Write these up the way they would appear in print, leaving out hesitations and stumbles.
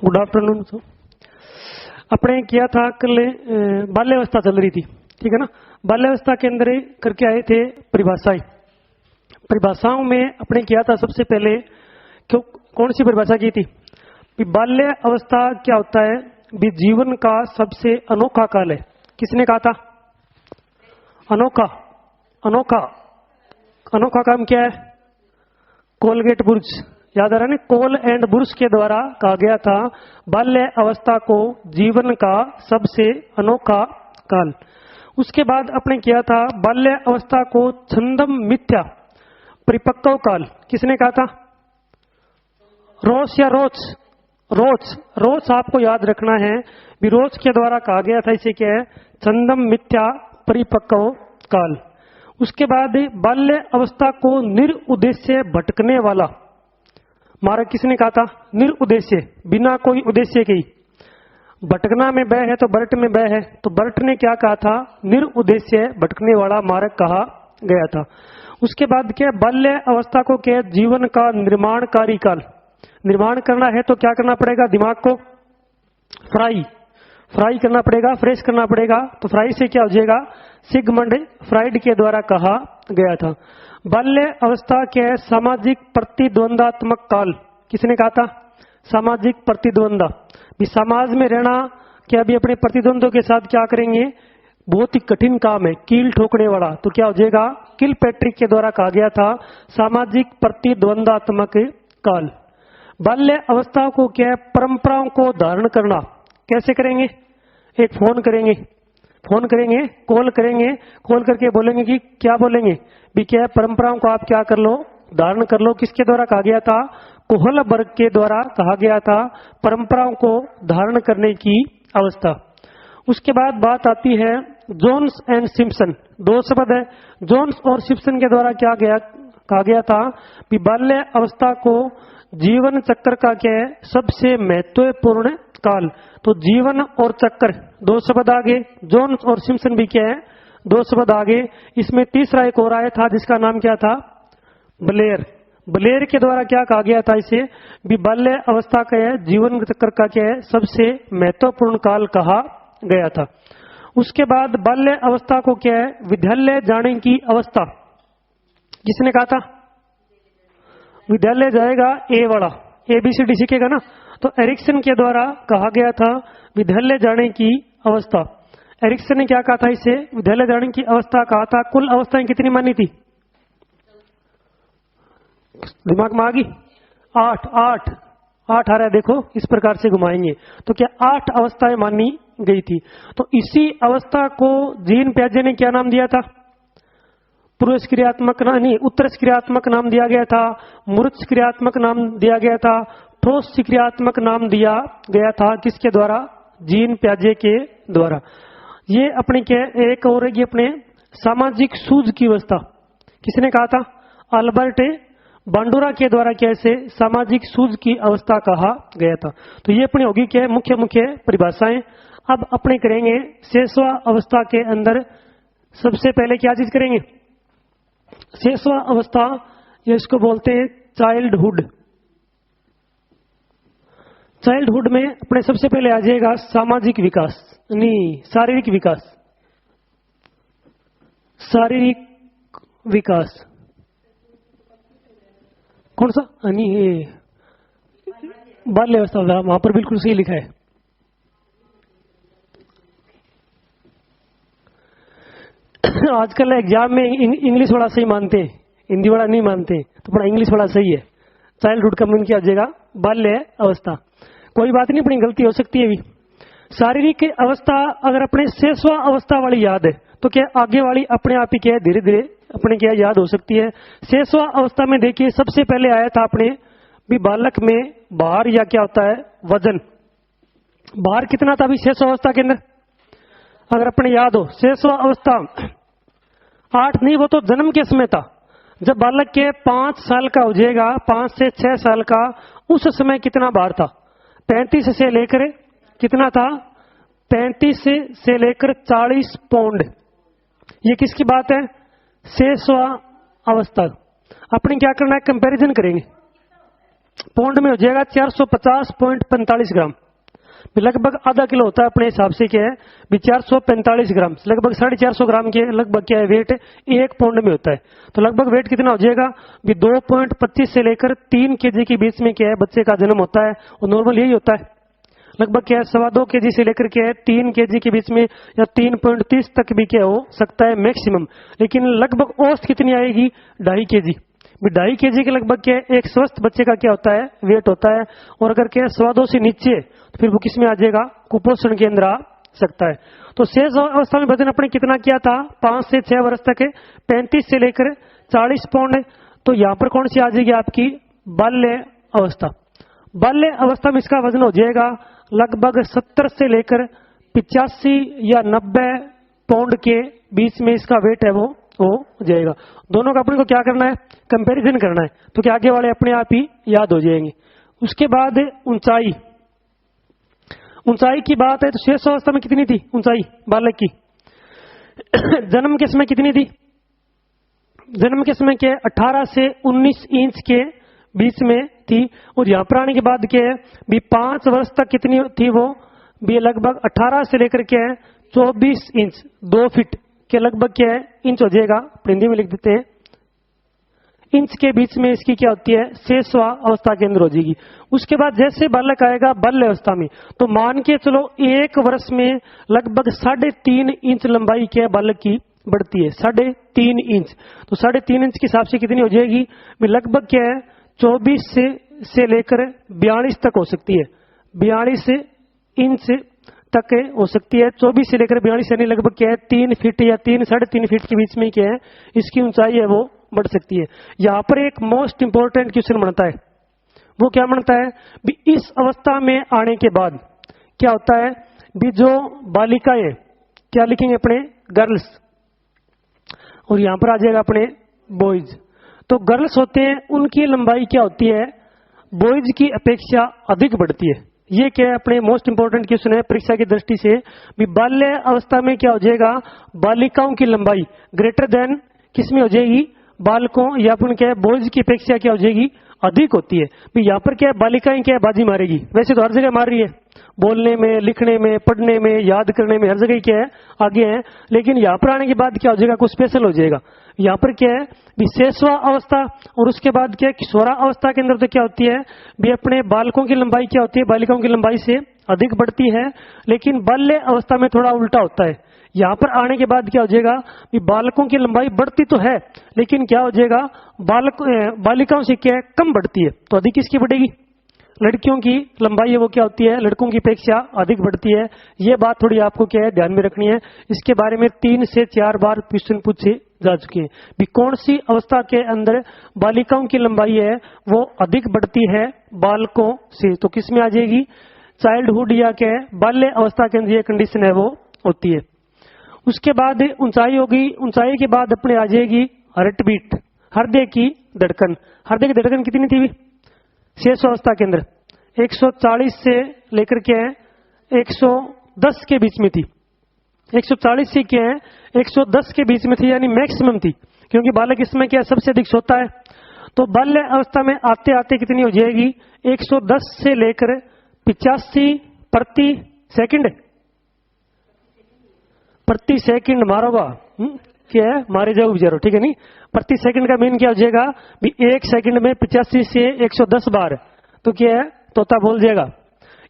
Good afternoon. अपने किया था कल बाल्यावस्था चल रही थी, ठीक है ना। बाल्यावस्था के अंदर करके आए थे परिभाषाएं। परिभाषाओं में अपने किया था सबसे पहले क्यों कौन सी परिभाषा की थी कि बाल्य अवस्था क्या होता है, भी जीवन का सबसे अनोखा काल है। किसने कहा था? अनोखा। अनोखा अनोखा काम क्या है? कोलगेट बुर्ज, याद आ रहा है ना? कोल एंड बुर्ज के द्वारा कहा गया था बाल्य अवस्था को जीवन का सबसे अनोखा काल। उसके बाद अपने किया था बाल्य अवस्था को छंदम मिथ्या परिपक्व काल। किसने कहा था? रोच या रोच? रोच। रोच आपको याद रखना है, भी रोच के द्वारा कहा गया था इसे क्या है? छंदम मिथ्या परिपक्व काल। उसके बाद बाल्य अवस्था को निरुद्देश्य भटकने वाला मार्ग। किसने कहा था? निरुद्देश्य, बिना कोई उद्देश्य के ही। भटकना में बह है तो बरट में बह है, तो बरट ने क्या कहा था? निरुद्देश्य भटकने वाला मार्ग कहा गया था। उसके बाद क्या? बाल्य अवस्था को क्या? जीवन का निर्माणकारी काल। निर्माण करना है तो क्या करना पड़ेगा? दिमाग को फ्राई करना पड़ेगा, फ्रेश करना पड़ेगा। तो फ्राई से क्या हो जाएगा? सिगमंड फ्राइड के द्वारा कहा गया था। बाल्य अवस्था क्या है? सामाजिक प्रतिद्वंदात्मक काल। किसने कहा था? सामाजिक प्रतिद्वंदा, भी समाज में रहना क्या भी अपने प्रतिद्वंदों के साथ क्या करेंगे? बहुत ही कठिन काम है, कील ठोकने वाला। तो क्या हो जाएगा? किल पैट्रिक के द्वारा कहा गया था सामाजिक प्रतिद्वंदात्मक काल। बाल्य अवस्था को क्या है? परंपराओं को धारण करना। कैसे करेंगे? एक फोन करेंगे, कॉल करेंगे, कॉल करके बोलेंगे कि क्या बोलेंगे भी क्या है? परंपराओं को आप क्या कर लो? धारण कर लो। किसके द्वारा कहा गया था? कोहलबर्ग के द्वारा कहा गया था परंपराओं को धारण करने की अवस्था। उसके बाद बात आती है जोन्स एंड सिम्पसन। दो शब्द है, जोन्स और सिम्पसन के द्वारा क्या कहा गया था कि बाल्य अवस्था को जीवन चक्र का क्या है? सबसे महत्वपूर्ण काल। तो जीवन और चक्र दो शब्द आगे, जोन्स और सिम्पसन भी क्या है? दो शब्द आगे। इसमें तीसरा एक और आया था जिसका नाम क्या था? ब्लेयर। ब्लेयर के द्वारा क्या कहा गया था इसे? भी बाल्य अवस्था का है जीवन चक्र का क्या है? सबसे महत्वपूर्ण काल कहा गया था। उसके बाद बाल्य अवस्था को क्या है? विद्यालय जाने की अवस्था। किसने कहा था? विद्यालय जाएगा ए वाला, ABCD सीखेगा ना। तो एरिक्सन के द्वारा कहा गया था विद्यालय जाने की अवस्था। एरिक्सन ने क्या कहा था इसे? विद्यालय जाने की अवस्था कहा था। कुल अवस्थाएं कितनी मानी थी? दिमाग में आ गई? 8 आ रहा है, देखो इस प्रकार से घुमाएंगे तो क्या 8 अवस्थाएं मानी गई थी। तो इसी अवस्था को जीन प्याजे ने क्या नाम दिया था? पूर्व क्रियात्मक नहीं, उत्तर क्रियात्मक नाम दिया गया था, मूर्त क्रियात्मक नाम दिया गया था, ठोस क्रियात्मक नाम दिया गया था। किसके द्वारा? जीन प्याजे के द्वारा। ये अपने क्या एक और ये अपने सामाजिक सूझ की अवस्था। किसने कहा था? अल्बर्ट बांडुरा के द्वारा कैसे सामाजिक सूझ की अवस्था कहा गया था। तो ये अपनी होगी क्या? मुख्य परिभाषाएं। अब अपने करेंगे शेषवा अवस्था के अंदर सबसे पहले क्या चीज करेंगे? शेषवा अवस्था, ये इसको बोलते हैं चाइल्डहुड। चाइल्डहुड में अपने सबसे पहले आ जाएगा सामाजिक विकास, नहीं शारीरिक विकास। शारीरिक विकास कौन सा? नहीं, बाल्य अवस्था, वहां पर बिल्कुल सही लिखा है। आजकल एग्जाम में इंग्लिश वाला सही मानते हैं, हिंदी वाला नहीं मानते, तो थोड़ा इंग्लिश वाला सही है। चाइल्डहुड का मीन क्या हो जाएगा? बाल्य अवस्था। कोई बात नहीं, अपनी गलती हो सकती है भी। शारीरिक अवस्था अगर अपने शेषवा अवस्था वाली याद है तो क्या आगे वाली अपने आप ही क्या है? धीरे धीरे अपने क्या याद हो सकती है। शेषवा अवस्था में देखिए सबसे पहले आया था अपने भी बालक में भार या क्या होता है? वजन। भार कितना था अभी शेषवा अवस्था के अंदर? अगर अपने याद हो शेषवा अवस्था 8 नहीं, वो तो जन्म के समय था। जब बालक के 5 साल का हो जाएगा, 5 से 6 साल का, उस समय कितना भार था? 35 से लेकर कितना था? 35 से लेकर 40 पाउंड। ये किसकी बात है? शेषवा अवस्था। अपने क्या करना है? कंपैरिजन करेंगे। पौंड में हो जाएगा 450.45 ग्राम, लगभग आधा किलो होता है अपने हिसाब से। क्या है भी 445 ग्राम, लगभग 450 ग्राम के लगभग क्या है वेट एक पौंड में होता है। तो लगभग वेट कितना हो जाएगा भी 2.25 से लेकर 3 केजी के बीच में क्या है बच्चे का जन्म होता है। और नॉर्मल यही होता है, लगभग क्या है 2.25 केजी से लेकर क्या है 3 केजी के बीच में, या 3.30 तक भी क्या हो सकता है मैक्सिमम। लेकिन लगभग औसत कितनी आएगी 2.5 केजी। 2.5 केजी के लगभग क्या है एक स्वस्थ बच्चे का क्या होता है वेट होता है। और अगर क्या है 2.25 से नीचे तो फिर वो किस में आ जाएगा, कुपोषण के अंदर आ सकता है। तो शेष अवस्था में वजन अपने कितना किया था 5 से 6 वर्ष तक 35 से लेकर 40 पाउंड। तो यहाँ पर कौन सी आ जाएगी आपकी बाल्य अवस्था। बाल्य अवस्था में इसका वजन हो जाएगा लगभग 70 से लेकर 85 या 90 पाउंड के बीच में इसका वेट है वो हो जाएगा। दोनों का अपने को क्या करना है कंपैरिजन करना है, तो क्या आगे वाले अपने आप ही याद हो जाएंगे। उसके बाद ऊंचाई, ऊंचाई की बात है तो शेष अवस्था में कितनी थी ऊंचाई बालक की जन्म के समय कितनी थी, जन्म के समय क्या 18 से 19 इंच के बीच में थी। और यहाँ पर आने के बाद क्या है भी 5 वर्ष तक कितनी थी वो भी लगभग 18 से लेकर क्या है 24 इंच 2 फीट के लगभग क्या है इंच हो जाएगा, हिंदी में लिख देते हैं इंच के बीच में इसकी क्या होती है शेषवा अवस्था के अंदर हो जाएगी। उसके बाद जैसे बालक आएगा बाल्य अवस्था में तो मान के चलो 1 वर्ष में लगभग 3.5 इंच लंबाई क्या है बालक की बढ़ती है, 3.5 इंच। तो 3.5 इंच के हिसाब से कितनी हो जाएगी लगभग क्या है 24 से लेकर 42 तक हो सकती है, 42 इंच तक हो सकती है। 24 से लेकर 42 यानी लगभग क्या है 3 फीट या 3-3.5 फीट के बीच में क्या है इसकी ऊंचाई है वो बढ़ सकती है। यहाँ पर एक मोस्ट इंपोर्टेंट क्वेश्चन बनता है, वो क्या बनता है भी इस अवस्था में आने के बाद क्या होता है भी जो बालिकाएं क्या लिखेंगे अपने गर्ल्स, और यहाँ पर आ जाएगा अपने बॉयज। तो गर्ल्स होते हैं उनकी लंबाई क्या होती है बॉयज की अपेक्षा अधिक बढ़ती है। ये क्या है अपने मोस्ट इंपोर्टेंट क्वेश्चन है परीक्षा की दृष्टि से भी बाल्य अवस्था में क्या हो जाएगा बालिकाओं की लंबाई ग्रेटर देन किसमें हो जाएगी बालकों या फिर क्या है बॉयज की अपेक्षा क्या हो जाएगी अधिक होती है। भी यहाँ पर क्या है बालिकाएं क्या है बाजी मारेगी, वैसे तो हर जगह मार रही है बोलने में लिखने में पढ़ने में याद करने में हर जगह क्या है आगे है। लेकिन यहाँ पर आने के बाद क्या हो जाएगा कुछ स्पेशल हो जाएगा। यहाँ पर क्या है विशेषवा अवस्था और उसके बाद क्या है किशोरा अवस्था के अंदर तो क्या होती है भी अपने बालकों की लंबाई क्या होती है बालिकाओं की लंबाई से अधिक बढ़ती है। लेकिन बाल्य अवस्था में थोड़ा उल्टा होता है, यहाँ पर आने के बाद क्या हो जाएगा कि बालकों की लंबाई बढ़ती तो है लेकिन क्या हो जाएगा बालिकाओं से क्या है कम बढ़ती है। तो अधिक किसकी बढ़ेगी लड़कियों की लंबाई है वो क्या होती है लड़कों की अपेक्षा अधिक बढ़ती है। ये बात थोड़ी आपको क्या है ध्यान में रखनी है। इसके बारे में 3 से 4 बार क्वेश्चन पूछे जा चुके हैं भी कौन सी अवस्था के अंदर बालिकाओं की लंबाई है वो अधिक बढ़ती है बालकों से, तो किस में आ जाएगी चाइल्डहुड या क्या है बाल्य अवस्था के अंदर ये कंडीशन है वो होती है। उसके बाद ऊंचाई होगी, ऊंचाई के बाद अपने आ जाएगी हार्ट बीट हृदय की धड़कन। हृदय की धड़कन कितनी थी शेष अवस्था के अंदर 140 से लेकर के 110 के बीच में थी, 140 से क्या है 110 के बीच में थी यानी मैक्सिमम थी क्योंकि बालक इसमें क्या सबसे अधिक सोता है। तो बाल्य अवस्था में आते आते कितनी हो जाएगी 110 से लेकर 85 प्रति सेकंड मारोगा क्या है मारे जाओ बेचारो ठीक है नहीं। प्रति सेकंड का मीन क्या हो जाएगा भी 1 सेकंड में 85 से 110 बार तो क्या है तोता बोल जाएगा।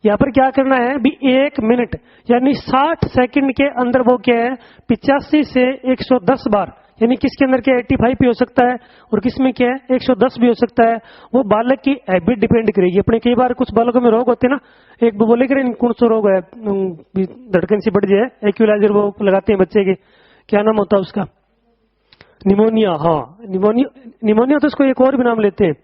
यहाँ पर क्या करना है भी 1 मिनट यानी 60 सेकंड के अंदर वो क्या है 85 से 110 बार यानी किसके अंदर क्या 85 भी हो सकता है और किसमें क्या है 110 भी हो सकता है। वो बालक की हैबिट डिपेंड करेगी अपने। कई बार कुछ बालकों में रोग होते हैं ना, एक वो बोले करें कौन सा रोग है धड़कन सी बढ़ जाए एक्यूलाइजर वो लगाते हैं बच्चे के, क्या नाम होता है उसका निमोनिया। हाँ निमोनिया तो इसको एक और भी नाम लेते हैं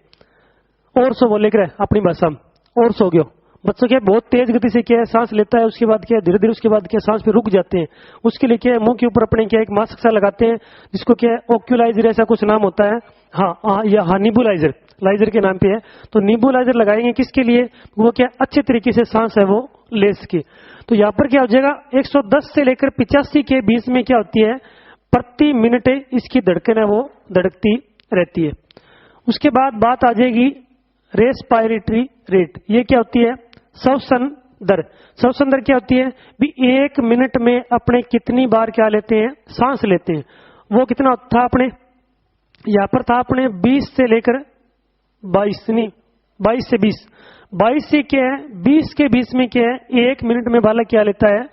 और सो बोले करे अपनी भाषा में और सो गयो। बच्चों क्या बहुत तेज गति से क्या है सांस लेता है उसके बाद क्या धीरे धीरे उसके बाद क्या सांस पे रुक जाते हैं। उसके लिए क्या है मुंह के ऊपर अपने क्या एक मास्क सा लगाते हैं जिसको क्या है ओक्यूलाइजर ऐसा कुछ नाम होता है। हाँ नीबुलाइजर लाइजर के नाम पे है। तो नीबुलाइजर लगाएंगे किसके लिए वो क्या अच्छे तरीके से सांस है वो ले सके। तो यहाँ पर क्या हो जाएगा 110 से लेकर 85 के बीच में क्या होती है प्रति मिनट इसकी धड़कन है वो धड़कती रहती है। उसके बाद बात आ जाएगी रेस्पायरेटरी रेट, ये क्या होती है? श्वसन दर। श्वसन दर क्या होती है? भी 1 मिनट में अपने कितनी बार क्या लेते हैं? सांस लेते हैं। वो कितना था अपने, यहां पर था अपने 20 से लेकर 22, नहीं 22 से 20, 22 से क्या है 20 के बीच में क्या है 1 मिनट में बालक क्या लेता है?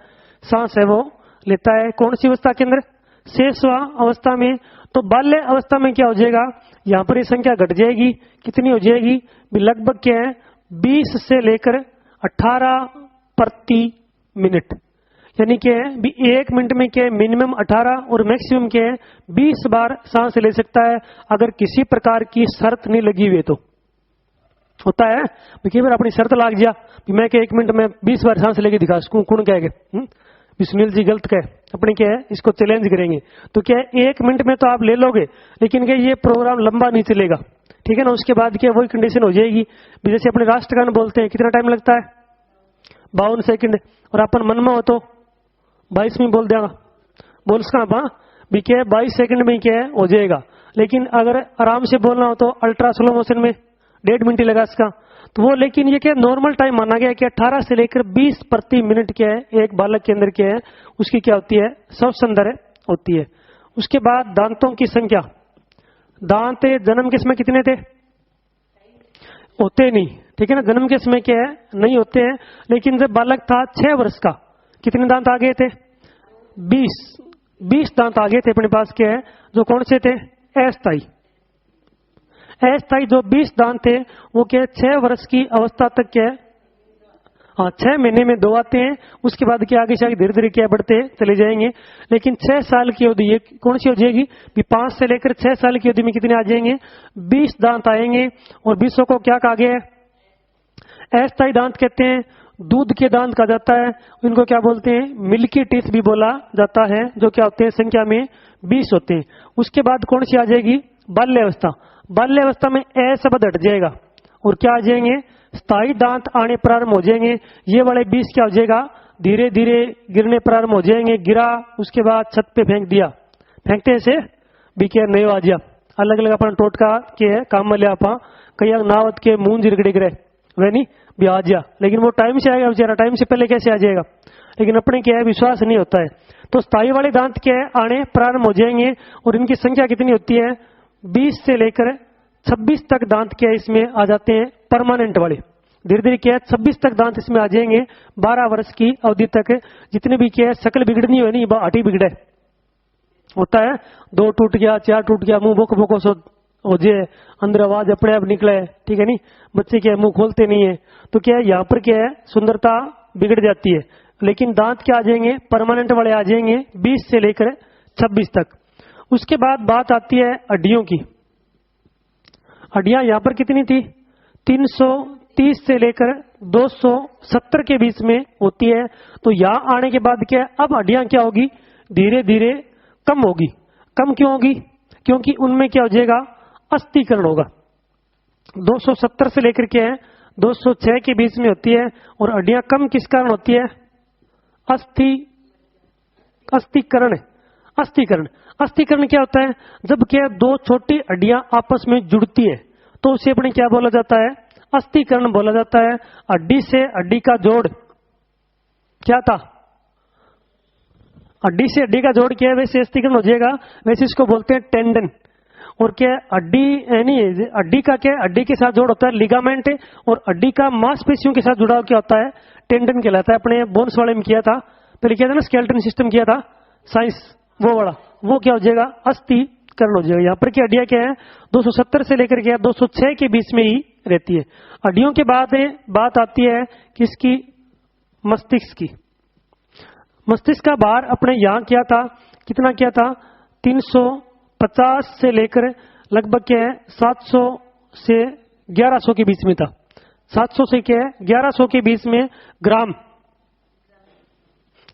सांस है वो लेता है। कौन सी अवस्था के अंदर? शेषवा अवस्था में। तो बाल्य अवस्था में क्या हो जाएगा? यहां पर ये संख्या घट जाएगी, कितनी हो जाएगी? लगभग क्या है 20 से लेकर 18 प्रति मिनट, यानी क्या है भी 1 मिनट में क्या है मिनिमम 18 और मैक्सिमम क्या है 20 बार सांस ले सकता है, अगर किसी प्रकार की शर्त नहीं लगी हुई तो। होता है कई बार अपनी शर्त लाग गया मैं क्या 1 मिनट में 20 बार सांस लेके दिखा सकूं, कौन कहेगा? सुनील जी गलत कहे, अपने क्या है इसको चैलेंज करेंगे। तो क्या है 1 मिनट में तो आप ले लोगे, लेकिन क्या ये प्रोग्राम लंबा नहीं चलेगा, ठीक है ना? उसके बाद क्या वही कंडीशन हो जाएगी। जैसे अपने राष्ट्रगान बोलते हैं, कितना टाइम लगता है? 52 सेकंड, और अपन मन में हो तो 22 में बोल देगा, बोल सका भी क्या है 22 सेकंड में क्या है हो जाएगा। लेकिन अगर आराम से बोलना हो तो अल्ट्रा स्लो मोशन में 1.5 मिनट ही लगा इसका, तो वो लेकिन ये क्या नॉर्मल टाइम माना गया कि 18 से लेकर 20 प्रति मिनट क्या है एक बालक के अंदर क्या है उसकी क्या होती है? श्वसन दर होती है। उसके बाद दांतों की संख्या। दांत जन्म के समय कितने थे? होते नहीं, ठीक है ना? जन्म के समय क्या है नहीं होते हैं, लेकिन जब बालक था 6 वर्ष का कितने दांत आ गए थे? 20 दांत आ गए थे अपने पास क्या है, जो कौन से थे? अस्थायी। अस्थायी जो 20 दांत थे वो क्या 6 वर्ष की अवस्था तक क्या है, हाँ 6 महीने में 2 आते हैं। उसके बाद क्या आगे से आगे धीरे धीरे क्या बढ़ते चले जाएंगे। लेकिन 6 साल की अवधि ये कौन सी हो जाएगी? 5 से लेकर 6 साल की अवधि में कितने आ जाएंगे? 20 दांत आएंगे। और 20 को क्या कहा गया है? अस्थायी दांत कहते हैं। दूध के दांत कहा जाता है, इनको क्या बोलते हैं? मिल्की टीथ भी बोला जाता है, जो क्या होते हैं संख्या में 20 होते हैं। उसके बाद कौन सी आ जाएगी? बाल्य अवस्था। बाल्य अवस्था में ए शब्द हट जाएगा और क्या आ जाएंगे? स्थायी दांत आने प्रारंभ हो जाएंगे। ये वाले 20 क्या हो जाएगा? धीरे धीरे गिरने प्रारंभ हो जाएंगे। गिरा, उसके बाद छत पे फेंक दिया, फेंकते से भी क्या नहीं आ गया। अलग अलग अपन टोटका के काम में लिया आपा, कई नावत के मुंह जिरगड़े गिरे वह नहीं भी आ जा, लेकिन वो टाइम से आएगा बेचारा, टाइम से पहले कैसे आ जाएगा? लेकिन अपने क्या है विश्वास नहीं होता है। तो स्थायी वाले दांत क्या है आने प्रारंभ हो जाएंगे और इनकी संख्या कितनी होती है? 20 से लेकर 26 तक दांत क्या है इसमें आ जाते हैं परमानेंट वाले। धीरे धीरे क्या है 26 तक दांत इसमें आ जाएंगे। 12 वर्ष की अवधि तक जितने भी क्या है शकल बिगड़नी हो नहीं हटी बिगड़े होता है। 2 टूट गया, 4 टूट गया, मुंह बोको बोको सो हो जाए, अंदर आवाज अपने आप निकले, ठीक है नहीं? बच्चे क्या है मुंह खोलते नहीं है, तो क्या है यहाँ पर क्या है सुंदरता बिगड़ जाती है। लेकिन दांत क्या आ जाएंगे? परमानेंट वाले आ जाएंगे 20 से लेकर 26 तक। उसके बाद बात आती है हड्डियों की। हड्डियां यहाँ पर कितनी थी? 330 से लेकर 270 के बीच में होती है। तो यहाँ आने के बाद क्या है अब हड्डियां क्या होगी? धीरे धीरे कम होगी। कम क्यों होगी? क्योंकि उनमें क्या हो जाएगा? अस्थिकरण होगा। 270 से लेकर के 206 के बीच में होती है। और हड्डियां कम किस कारण होती है? अस्थिकरण। अस्थिकरण अस्थिकरण क्या होता है? जब क्या 2 छोटी हड्डियां आपस में जुड़ती है तो उसे अपने क्या बोला जाता है? अस्थिकरण बोला जाता है। हड्डी से हड्डी का जोड़ क्या था? हड्डी से हड्डी का जोड़ क्या है? वैसे अस्थिकरण हो जाएगा। वैसे इसको बोलते हैं टेंडन। और क्या हड्डी यानी हड्डी का क्या हड्डी के साथ जोड़ होता है लिगामेंट, और हड्डी का मांसपेशियों के साथ जुड़ाव क्या होता है? टेंडन कहलाता है। अपने बोन्स वाले में किया था, पहले किया था ना स्केलेटन सिस्टम किया था साइंस, वो वाला वो क्या हो जाएगा? अस्थिकरण हो जाएगा। यहाँ पर की हड्डियां क्या है 270 से लेकर के 206 के बीच में ही रहती है। हड्डियों के बाद बात आती है किसकी? मस्तिष्क की। मस्तिष्क का भार अपने यहाँ क्या था? कितना क्या था? 350 से लेकर लगभग क्या है 700 से 1100 के बीच में था। 700 से क्या है 1100 के बीच में ग्राम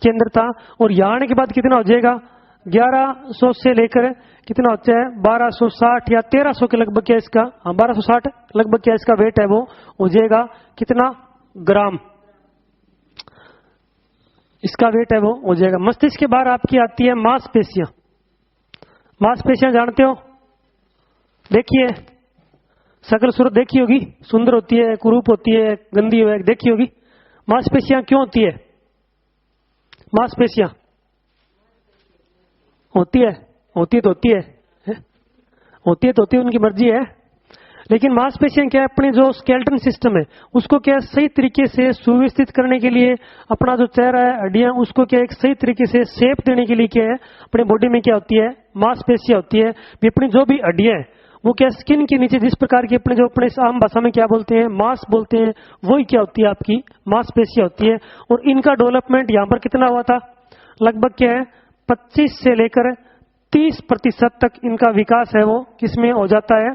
के अंदर था। और यहाँ आने के बाद कितना हो जाएगा? 1100 से लेकर कितना होता है? 1260 या 1300 के लगभग क्या इसका, हाँ 1260 लगभग क्या इसका वेट है वो हो जाएगा कितना? ग्राम इसका वेट है वो हो जाएगा। मस्तिष्क के बाहर आपकी आती है मांसपेशियां। मांसपेशियां जानते हो? देखिए सकल सूरत देखी होगी, सुंदर होती है, कुरूप होती है, गंदी है, देखी होगी। मांसपेशियां क्यों होती है? मांसपेशियां होती है, होती है तो होती है, होती है तो होती है, उनकी मर्जी है। लेकिन मांसपेशियां क्या है, अपने जो स्केलेटन सिस्टम है उसको क्या सही तरीके से सुव्यवस्थित करने के लिए, अपना जो चेहरा है, हड्डियां, उसको क्या एक सही तरीके से शेप देने के लिए क्या है, अपने बॉडी में क्या होती है, मांसपेशियां होती है। भी अपनी जो भी हड्डियां है वो क्या स्किन के नीचे जिस प्रकार की अपने जो अपने आम भाषा में क्या बोलते हैं, मांस बोलते हैं, वही क्या होती है, आपकी मांसपेशियां होती है। और इनका डेवलपमेंट यहाँ पर कितना हुआ था, लगभग क्या है 25 से लेकर 30% तक इनका विकास है वो किसमें हो जाता है,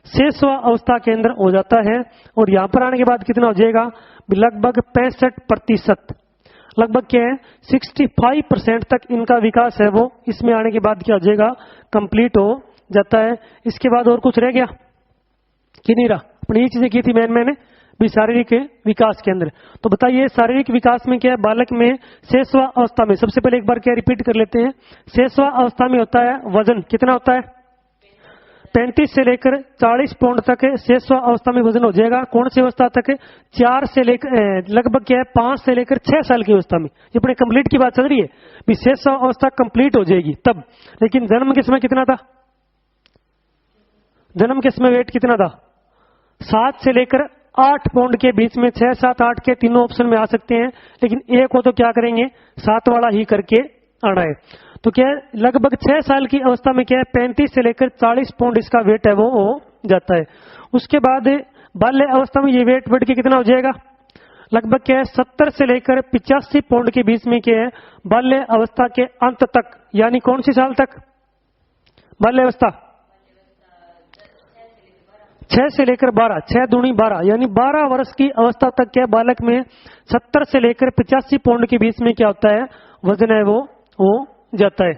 शेषवा अवस्था के अंदर हो जाता है। और यहां पर आने के बाद कितना हो जाएगा, लगभग 65%, लगभग क्या है 65% तक इनका विकास है वो इसमें आने के बाद क्या हो जाएगा, कंप्लीट हो जाता है। इसके बाद और कुछ रह गया कि नहीं रहा, अपनी ये चीजें की थी मैंने भी शारीरिक विकास के अंदर। तो बताइए शारीरिक विकास में क्या है, बालक में शेषवा अवस्था में, सबसे पहले एक बार क्या रिपीट कर लेते हैं, शेषवा अवस्था में होता है वजन कितना होता है, 35 से लेकर 40 पाउंड तक शेषवा अवस्था में वजन हो जाएगा। कौन सी अवस्था तक, 4 से लेकर लगभग क्या है 5 से लेकर 6 साल की अवस्था में, ये अपने कंप्लीट की बात चल रही है, भी शेषवा अवस्था कंप्लीट हो जाएगी तब। लेकिन जन्म के समय कितना था, जन्म के समय वेट कितना था, 7 से लेकर 8 पाउंड के बीच में, 6, 7, 8 के तीनों ऑप्शन में आ सकते हैं। लेकिन एक को तो क्या करेंगे 7 वाला ही करके आना है। तो क्या है लगभग 6 साल की अवस्था में क्या है 35 से लेकर 40 पाउंड इसका वेट है वो हो जाता है। उसके बाद बाल्य अवस्था में ये वेट बढ़ के कितना हो जाएगा, लगभग क्या है 70 से लेकर 85 पाउंड के बीच में क्या है बाल्य अवस्था के अंत तक, यानी कौन सी साल तक बाल्य अवस्था, 6 से लेकर 12, 6 दूनी 12, यानी 12 वर्ष की अवस्था तक क्या बालक में 70 से लेकर 85 पाउंड के बीच में क्या होता है वजन है वो हो जाता है।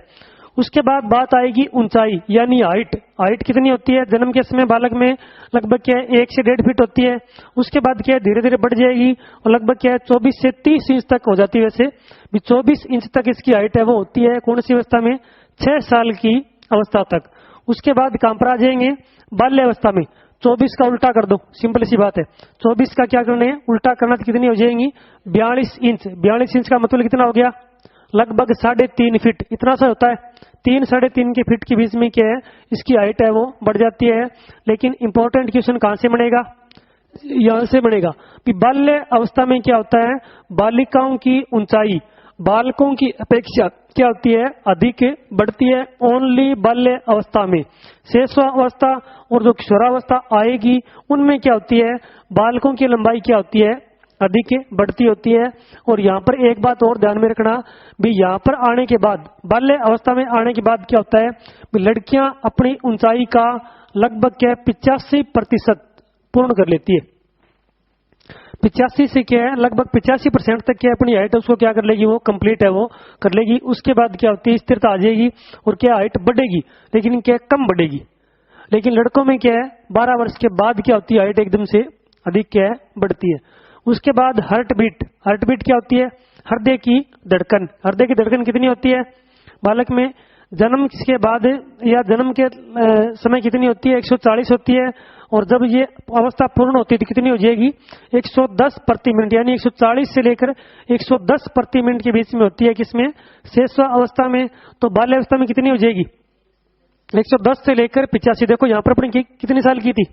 उसके बाद बात आएगी ऊंचाई यानी हाइट। हाइट कितनी होती है जन्म के समय बालक में, लगभग क्या है 1 से 1.5 फीट होती है। उसके बाद क्या है धीरे धीरे बढ़ जाएगी और लगभग क्या है 24 से 30 इंच तक हो जाती है। वैसे भी 24 इंच तक इसकी हाइट है वो होती है कौन सी अवस्था में, 6 साल की अवस्था तक। उसके बाद कहां पर आ जाएंगे, बाल्य अवस्था में। 24 का उल्टा कर दो, सिंपल सी बात है, 24 का क्या करना है उल्टा करना, तो कितनी हो जाएंगी 42 इंच। 42 इंच का मतलब कितना हो गया, लगभग 3.5 फीट, इतना सा होता है। 3 साढ़े 3 के फीट के बीच में क्या है इसकी हाइट है वो बढ़ जाती है। लेकिन इंपॉर्टेंट क्वेश्चन कहां से बनेगा, यहां से बनेगा कि बाल्य अवस्था में क्या होता है, बालिकाओं की ऊंचाई बालकों की अपेक्षा क्या होती है अधिक बढ़ती है ओनली बाल्य अवस्था में। शेषवा अवस्था और जो किशोरावस्था आएगी उनमें क्या होती है बालकों की लंबाई क्या होती है अधिक बढ़ती होती है। और यहाँ पर एक बात और ध्यान में रखना भी, यहाँ पर आने के बाद बाल्य अवस्था में आने के बाद क्या होता है भी लड़कियां अपनी ऊंचाई का लगभग क्या है 85% पूर्ण कर लेती है। 85 से क्या है लगभग 85% तक क्या अपनी हाइट उसको क्या कर लेगी वो कंप्लीट है वो कर लेगी। उसके बाद क्या होती है स्थिरता आ जाएगी और क्या हाइट बढ़ेगी, लेकिन क्या कम बढ़ेगी। लेकिन लड़कों में क्या है 12 वर्ष के बाद क्या होती है हाइट एकदम से अधिक क्या है बढ़ती है। उसके बाद हार्ट बीट, हार्ट बीट क्या होती है हृदय की धड़कन। हृदय की धड़कन कितनी होती है बालक में, जन्म के बाद या जन्म के समय कितनी होती है 140 होती है। और जब ये अवस्था पूर्ण होती है तो कितनी हो जाएगी 110 प्रति मिनट, यानी 140 से लेकर 110 प्रति मिनट के बीच में होती है किसमें शेषवा अवस्था में। तो बाल्य अवस्था में कितनी हो जाएगी 110 से लेकर 85। देखो यहाँ पर अपने कितनी साल की थी,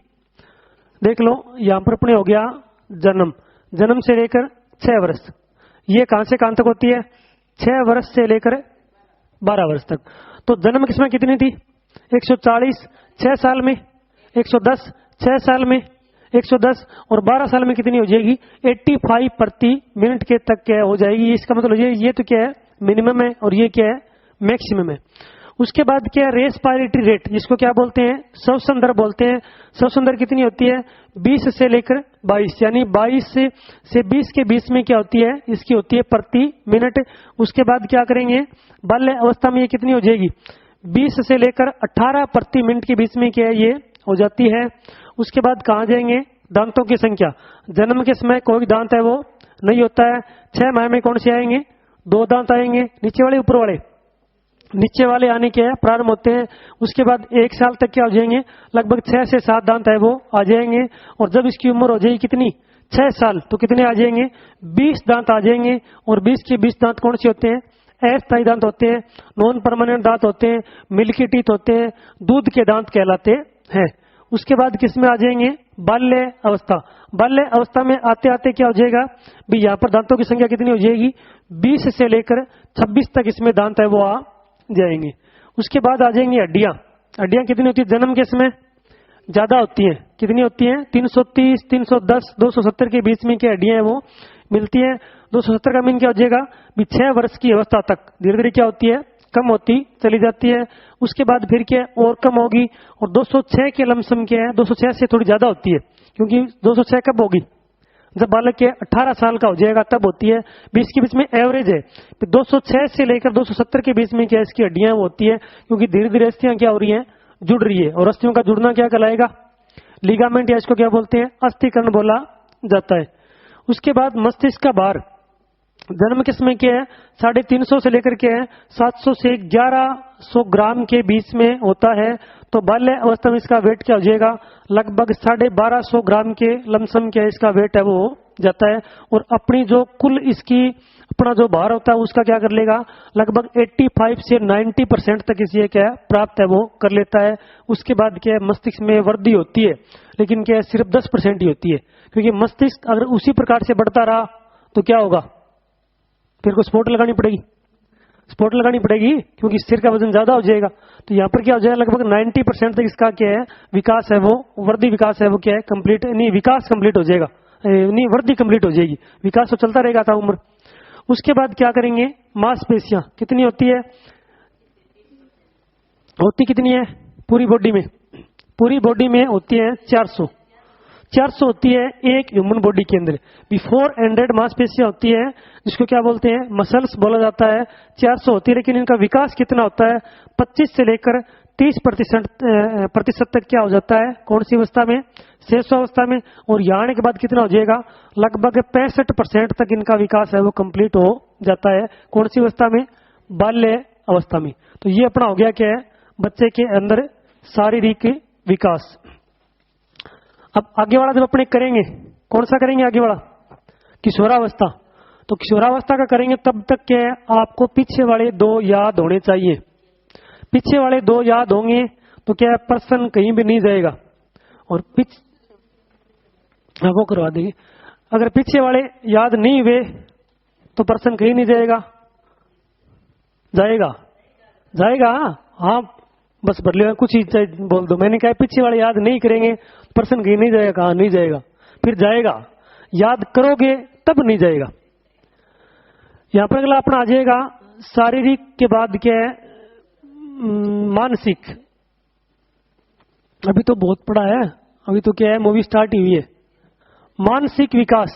देख लो यहाँ पर अपने हो गया जन्म, जन्म से लेकर 6 वर्ष, ये कहां से कहां तक होती है 6 वर्ष से लेकर 12 वर्ष तक। तो जन्म किसमें कितनी थी 140, 6 साल में 110, 6 साल में 110 और 12 साल में कितनी हो जाएगी 85 प्रति मिनट के तक क्या हो जाएगी। इसका मतलब ये तो क्या है मिनिमम है और ये क्या है मैक्सिमम है। उसके बाद क्या है रेस्पिरेटरी रेट, जिसको क्या बोलते हैं श्वसन दर बोलते हैं। श्वसन दर कितनी होती है 20 से लेकर 22, यानी 22 से 20 के बीच में क्या होती है इसकी होती है प्रति मिनट। उसके बाद क्या करेंगे बाल्य अवस्था में ये कितनी हो जाएगी 20 से लेकर 18 प्रति मिनट के बीच में क्या है ये हो जाती है। उसके बाद कहाँ जाएंगे दांतों की संख्या, जन्म के समय कोई दांत है वो नहीं होता है। 6 माह में कौन से आएंगे 2 दांत आएंगे, नीचे वाले ऊपर वाले, नीचे वाले आने के प्रारंभ होते हैं। उसके बाद 1 साल तक क्या हो जाएंगे, लगभग 6 से 7 दांत है वो आ जाएंगे। और जब इसकी उम्र हो जाएगी कितनी, 6 साल, तो कितने आ जाएंगे, 20 दांत आ जाएंगे। और 20 के 20 दांत कौन से होते हैं, अस्थायी दांत होते हैं, नॉन परमानेंट दांत होते हैं, मिल्की टीथ होते हैं, दूध के दांत कहलाते हैं। उसके बाद किसमें आ जाएंगे, बाल्य अवस्था। बाल्य अवस्था में आते आते क्या हो जाएगा भी, यहाँ पर दांतों की संख्या कितनी हो जाएगी, 20 से लेकर 26 तक इसमें दांत है वो आ जाएंगे। उसके बाद आ जाएंगी हड्डियां। हड्डियां कितनी होती है, जन्म के समय ज्यादा होती हैं, कितनी होती हैं, 330, 310, 270 के बीच में की हड्डियां हैं वो मिलती हैं। 270 का मीन क्या हो जाएगा भी, 6 वर्ष की अवस्था तक धीरे धीरे क्या होती है, कम होती चली जाती है। उसके बाद फिर क्या और कम होगी, और 206 के लमसम क्या है, 206 से थोड़ी ज्यादा होती है, क्योंकि 206 कब होगी, जब बालक के 18 साल का हो जाएगा तब होती है। 20 के बीच में एवरेज है, तो 206 से लेकर 270 के बीच में क्या इसकी हड्डियां होती है, क्योंकि धीरे धीरे अस्थियां क्या हो रही हैं, जुड़ रही है। और अस्थियों का जुड़ना क्या कहलाएगा, लिगामेंट, या इसको क्या बोलते हैं, अस्थिकरण बोला जाता है। उसके बाद मस्तिष्क का भार जन्म के समय क्या है, 350 से लेकर के 700 से 1100 ग्राम के बीच में होता है। तो बाल्य अवस्था में इसका वेट क्या हो जाएगा, लगभग 1250 ग्राम के लमसम क्या इसका वेट है वो हो जाता है। और अपनी जो कुल इसकी अपना जो भार होता है उसका क्या कर लेगा, लगभग 85 से 90% तक इसे क्या है प्राप्त है वो कर लेता है। उसके बाद क्या है, मस्तिष्क में वृद्धि होती है, लेकिन क्या है सिर्फ 10% ही होती है, क्योंकि मस्तिष्क अगर उसी प्रकार से बढ़ता रहा तो क्या होगा, फिर को सपोर्ट लगानी पड़ेगी, सपोर्ट लगानी पड़ेगी, क्योंकि सिर का वजन ज्यादा हो जाएगा। तो यहाँ पर क्या हो जाएगा, लगभग 90% तक इसका क्या है विकास है वो, वृद्धि विकास है वो क्या है कंप्लीट, नहीं विकास कंप्लीट हो जाएगा, नहीं वृद्धि कंप्लीट हो जाएगी, विकास तो चलता रहेगा था उम्र। उसके बाद क्या करेंगे, मांसपेशियां कितनी होती है, होती कितनी है पूरी बॉडी में, पूरी बॉडी में होती है 400 होती है एक ह्यूमन बॉडी के अंदर। बिफोर एंडेड मांसपेशियां होती है, जिसको क्या बोलते हैं, मसल्स बोला जाता है, 400 होती है। लेकिन इनका विकास कितना होता है, 25 से लेकर 30% तक क्या हो जाता है, कौन सी अवस्था में, शेष अवस्था में। और यहाँ आने के बाद कितना हो जाएगा, लगभग 65% तक इनका विकास है वो कंप्लीट हो जाता है, कौन सी अवस्था में, बाल्य अवस्था में। तो ये अपना हो गया क्या है, बच्चे के अंदर शारीरिक विकास। अब आगे वाला जब अपने करेंगे, कौन सा करेंगे आगे वाला, किशोरावस्था। तो किशोरावस्था का करेंगे तब तक क्या है, आपको पीछे वाले 2 याद होने चाहिए। पीछे वाले 2 याद होंगे तो क्या है, पर्सन कहीं भी नहीं जाएगा। और वो करवा देंगे, अगर पीछे वाले याद नहीं हुए तो पर्सन कहीं नहीं जाएगा, जाएगा हाँ बस बदले कुछ ही बोल दो। मैंने कहा पीछे वाले याद नहीं करेंगे पर्सन कहीं नहीं जाएगा, कहा नहीं जाएगा, फिर जाएगा, याद करोगे तब नहीं जाएगा। यहां पर अगला अपना आ जाएगा शारीरिक के बाद क्या है, मानसिक। अभी तो बहुत पड़ा है, अभी तो क्या है मूवी स्टार्ट ही हुई है। मानसिक विकास,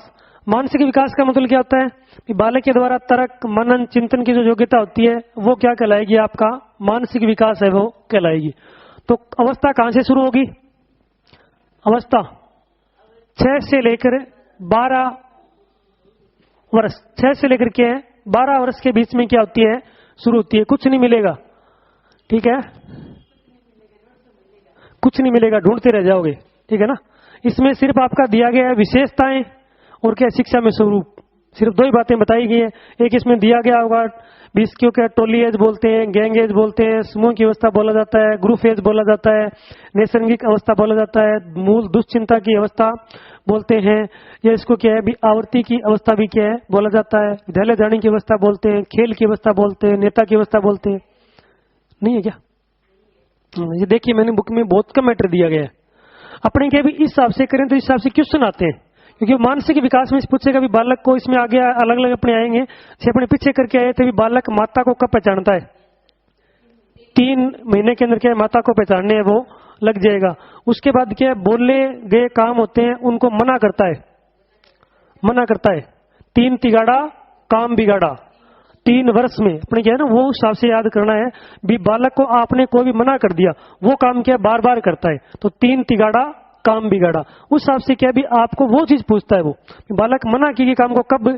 मानसिक विकास का मतलब क्या होता है कि बालक के द्वारा तर्क मनन चिंतन की जो योग्यता होती है वो क्या कहलाएगी, आपका मानसिक विकास है वो कहलाएगी। तो अवस्था कहां से शुरू होगी, अवस्था 6 से लेकर 12 वर्ष, 6 से लेकर के 12 वर्ष के बीच में क्या होती है, शुरू होती है। कुछ नहीं मिलेगा, ठीक है, कुछ नहीं मिलेगा, ढूंढते रह जाओगे, ठीक है ना। इसमें सिर्फ आपका दिया गया है विशेषताएं और क्या शिक्षा में स्वरूप, सिर्फ 2 ही बातें बताई गई है। एक इसमें दिया गया होगा 20 क्यों क्या टोली एज बोलते हैं, गैंग एज बोलते हैं, समूह की अवस्था बोला जाता है, ग्रुप एज बोला जाता है, नैसर्गिक अवस्था बोला जाता है, मूल दुश्चिंता की अवस्था बोलते हैं, या इसको क्या है भी आवर्ती की अवस्था भी क्या है बोला जाता है, विद्यालय जाने की अवस्था बोलते हैं, खेल की अवस्था बोलते हैं, नेता की अवस्था बोलते हैं। नहीं है क्या, ये देखिए मैंने बुक में बहुत कम मैटर दिया गया है। अपने क्या भी इस हिसाब से करें तो इस हिसाब से क्वेश्चन आते हैं, क्योंकि मानसिक विकास में पूछेगा भी बालक को, इसमें आगे अलग अलग अपने आएंगे। जैसे अपने पीछे करके आए थे भी बालक माता को कब पहचानता है, 3 महीने के अंदर क्या है माता को पहचानने है वो लग जाएगा। उसके बाद क्या है बोले गए काम होते हैं उनको मना करता है, 3 तिगाड़ा काम बिगाड़ा, 3 वर्ष में अपने क्या है ना वो हिसाब से याद करना है भी बालक को आपने कोई भी मना कर दिया वो काम क्या बार बार करता है, तो 3 तिगाड़ा काम बिगाड़ा। उस हिसाब से क्या भी आपको वो चीज पूछता है, वो बालक मना की काम को कब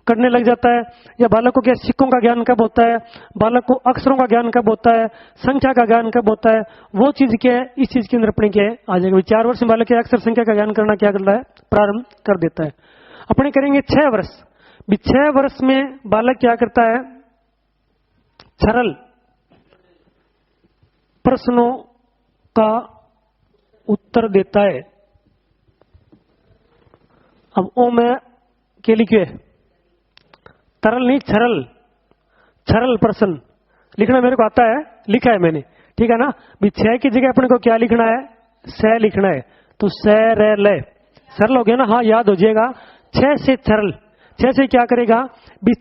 करने लग जाता है, या बालक को क्या सिक्कों का ज्ञान कब होता है, बालक को अक्षरों का ज्ञान कब होता है, संख्या का ज्ञान कब होता है, वो चीज क्या है, इस चीज के अंदर अपने क्या आ जाएगा। 4 वर्ष में बालक के अक्षर संख्या का ज्ञान करना क्या करता है, प्रारंभ कर देता है। अपने करेंगे 6 वर्ष। 6 वर्ष में बालक क्या करता है, सरल प्रश्नों का उत्तर देता है। अब ओ में के लिखे तरल नहीं, छरल, छरल प्रश्न लिखना मेरे को आता है, लिखा है मैंने, ठीक है ना। 6 की जगह अपने को क्या लिखना है, स लिखना है, तो स र ल सरल हो गया ना। हाँ, याद हो जाएगा। 6 से सरल, 6 से क्या करेगा,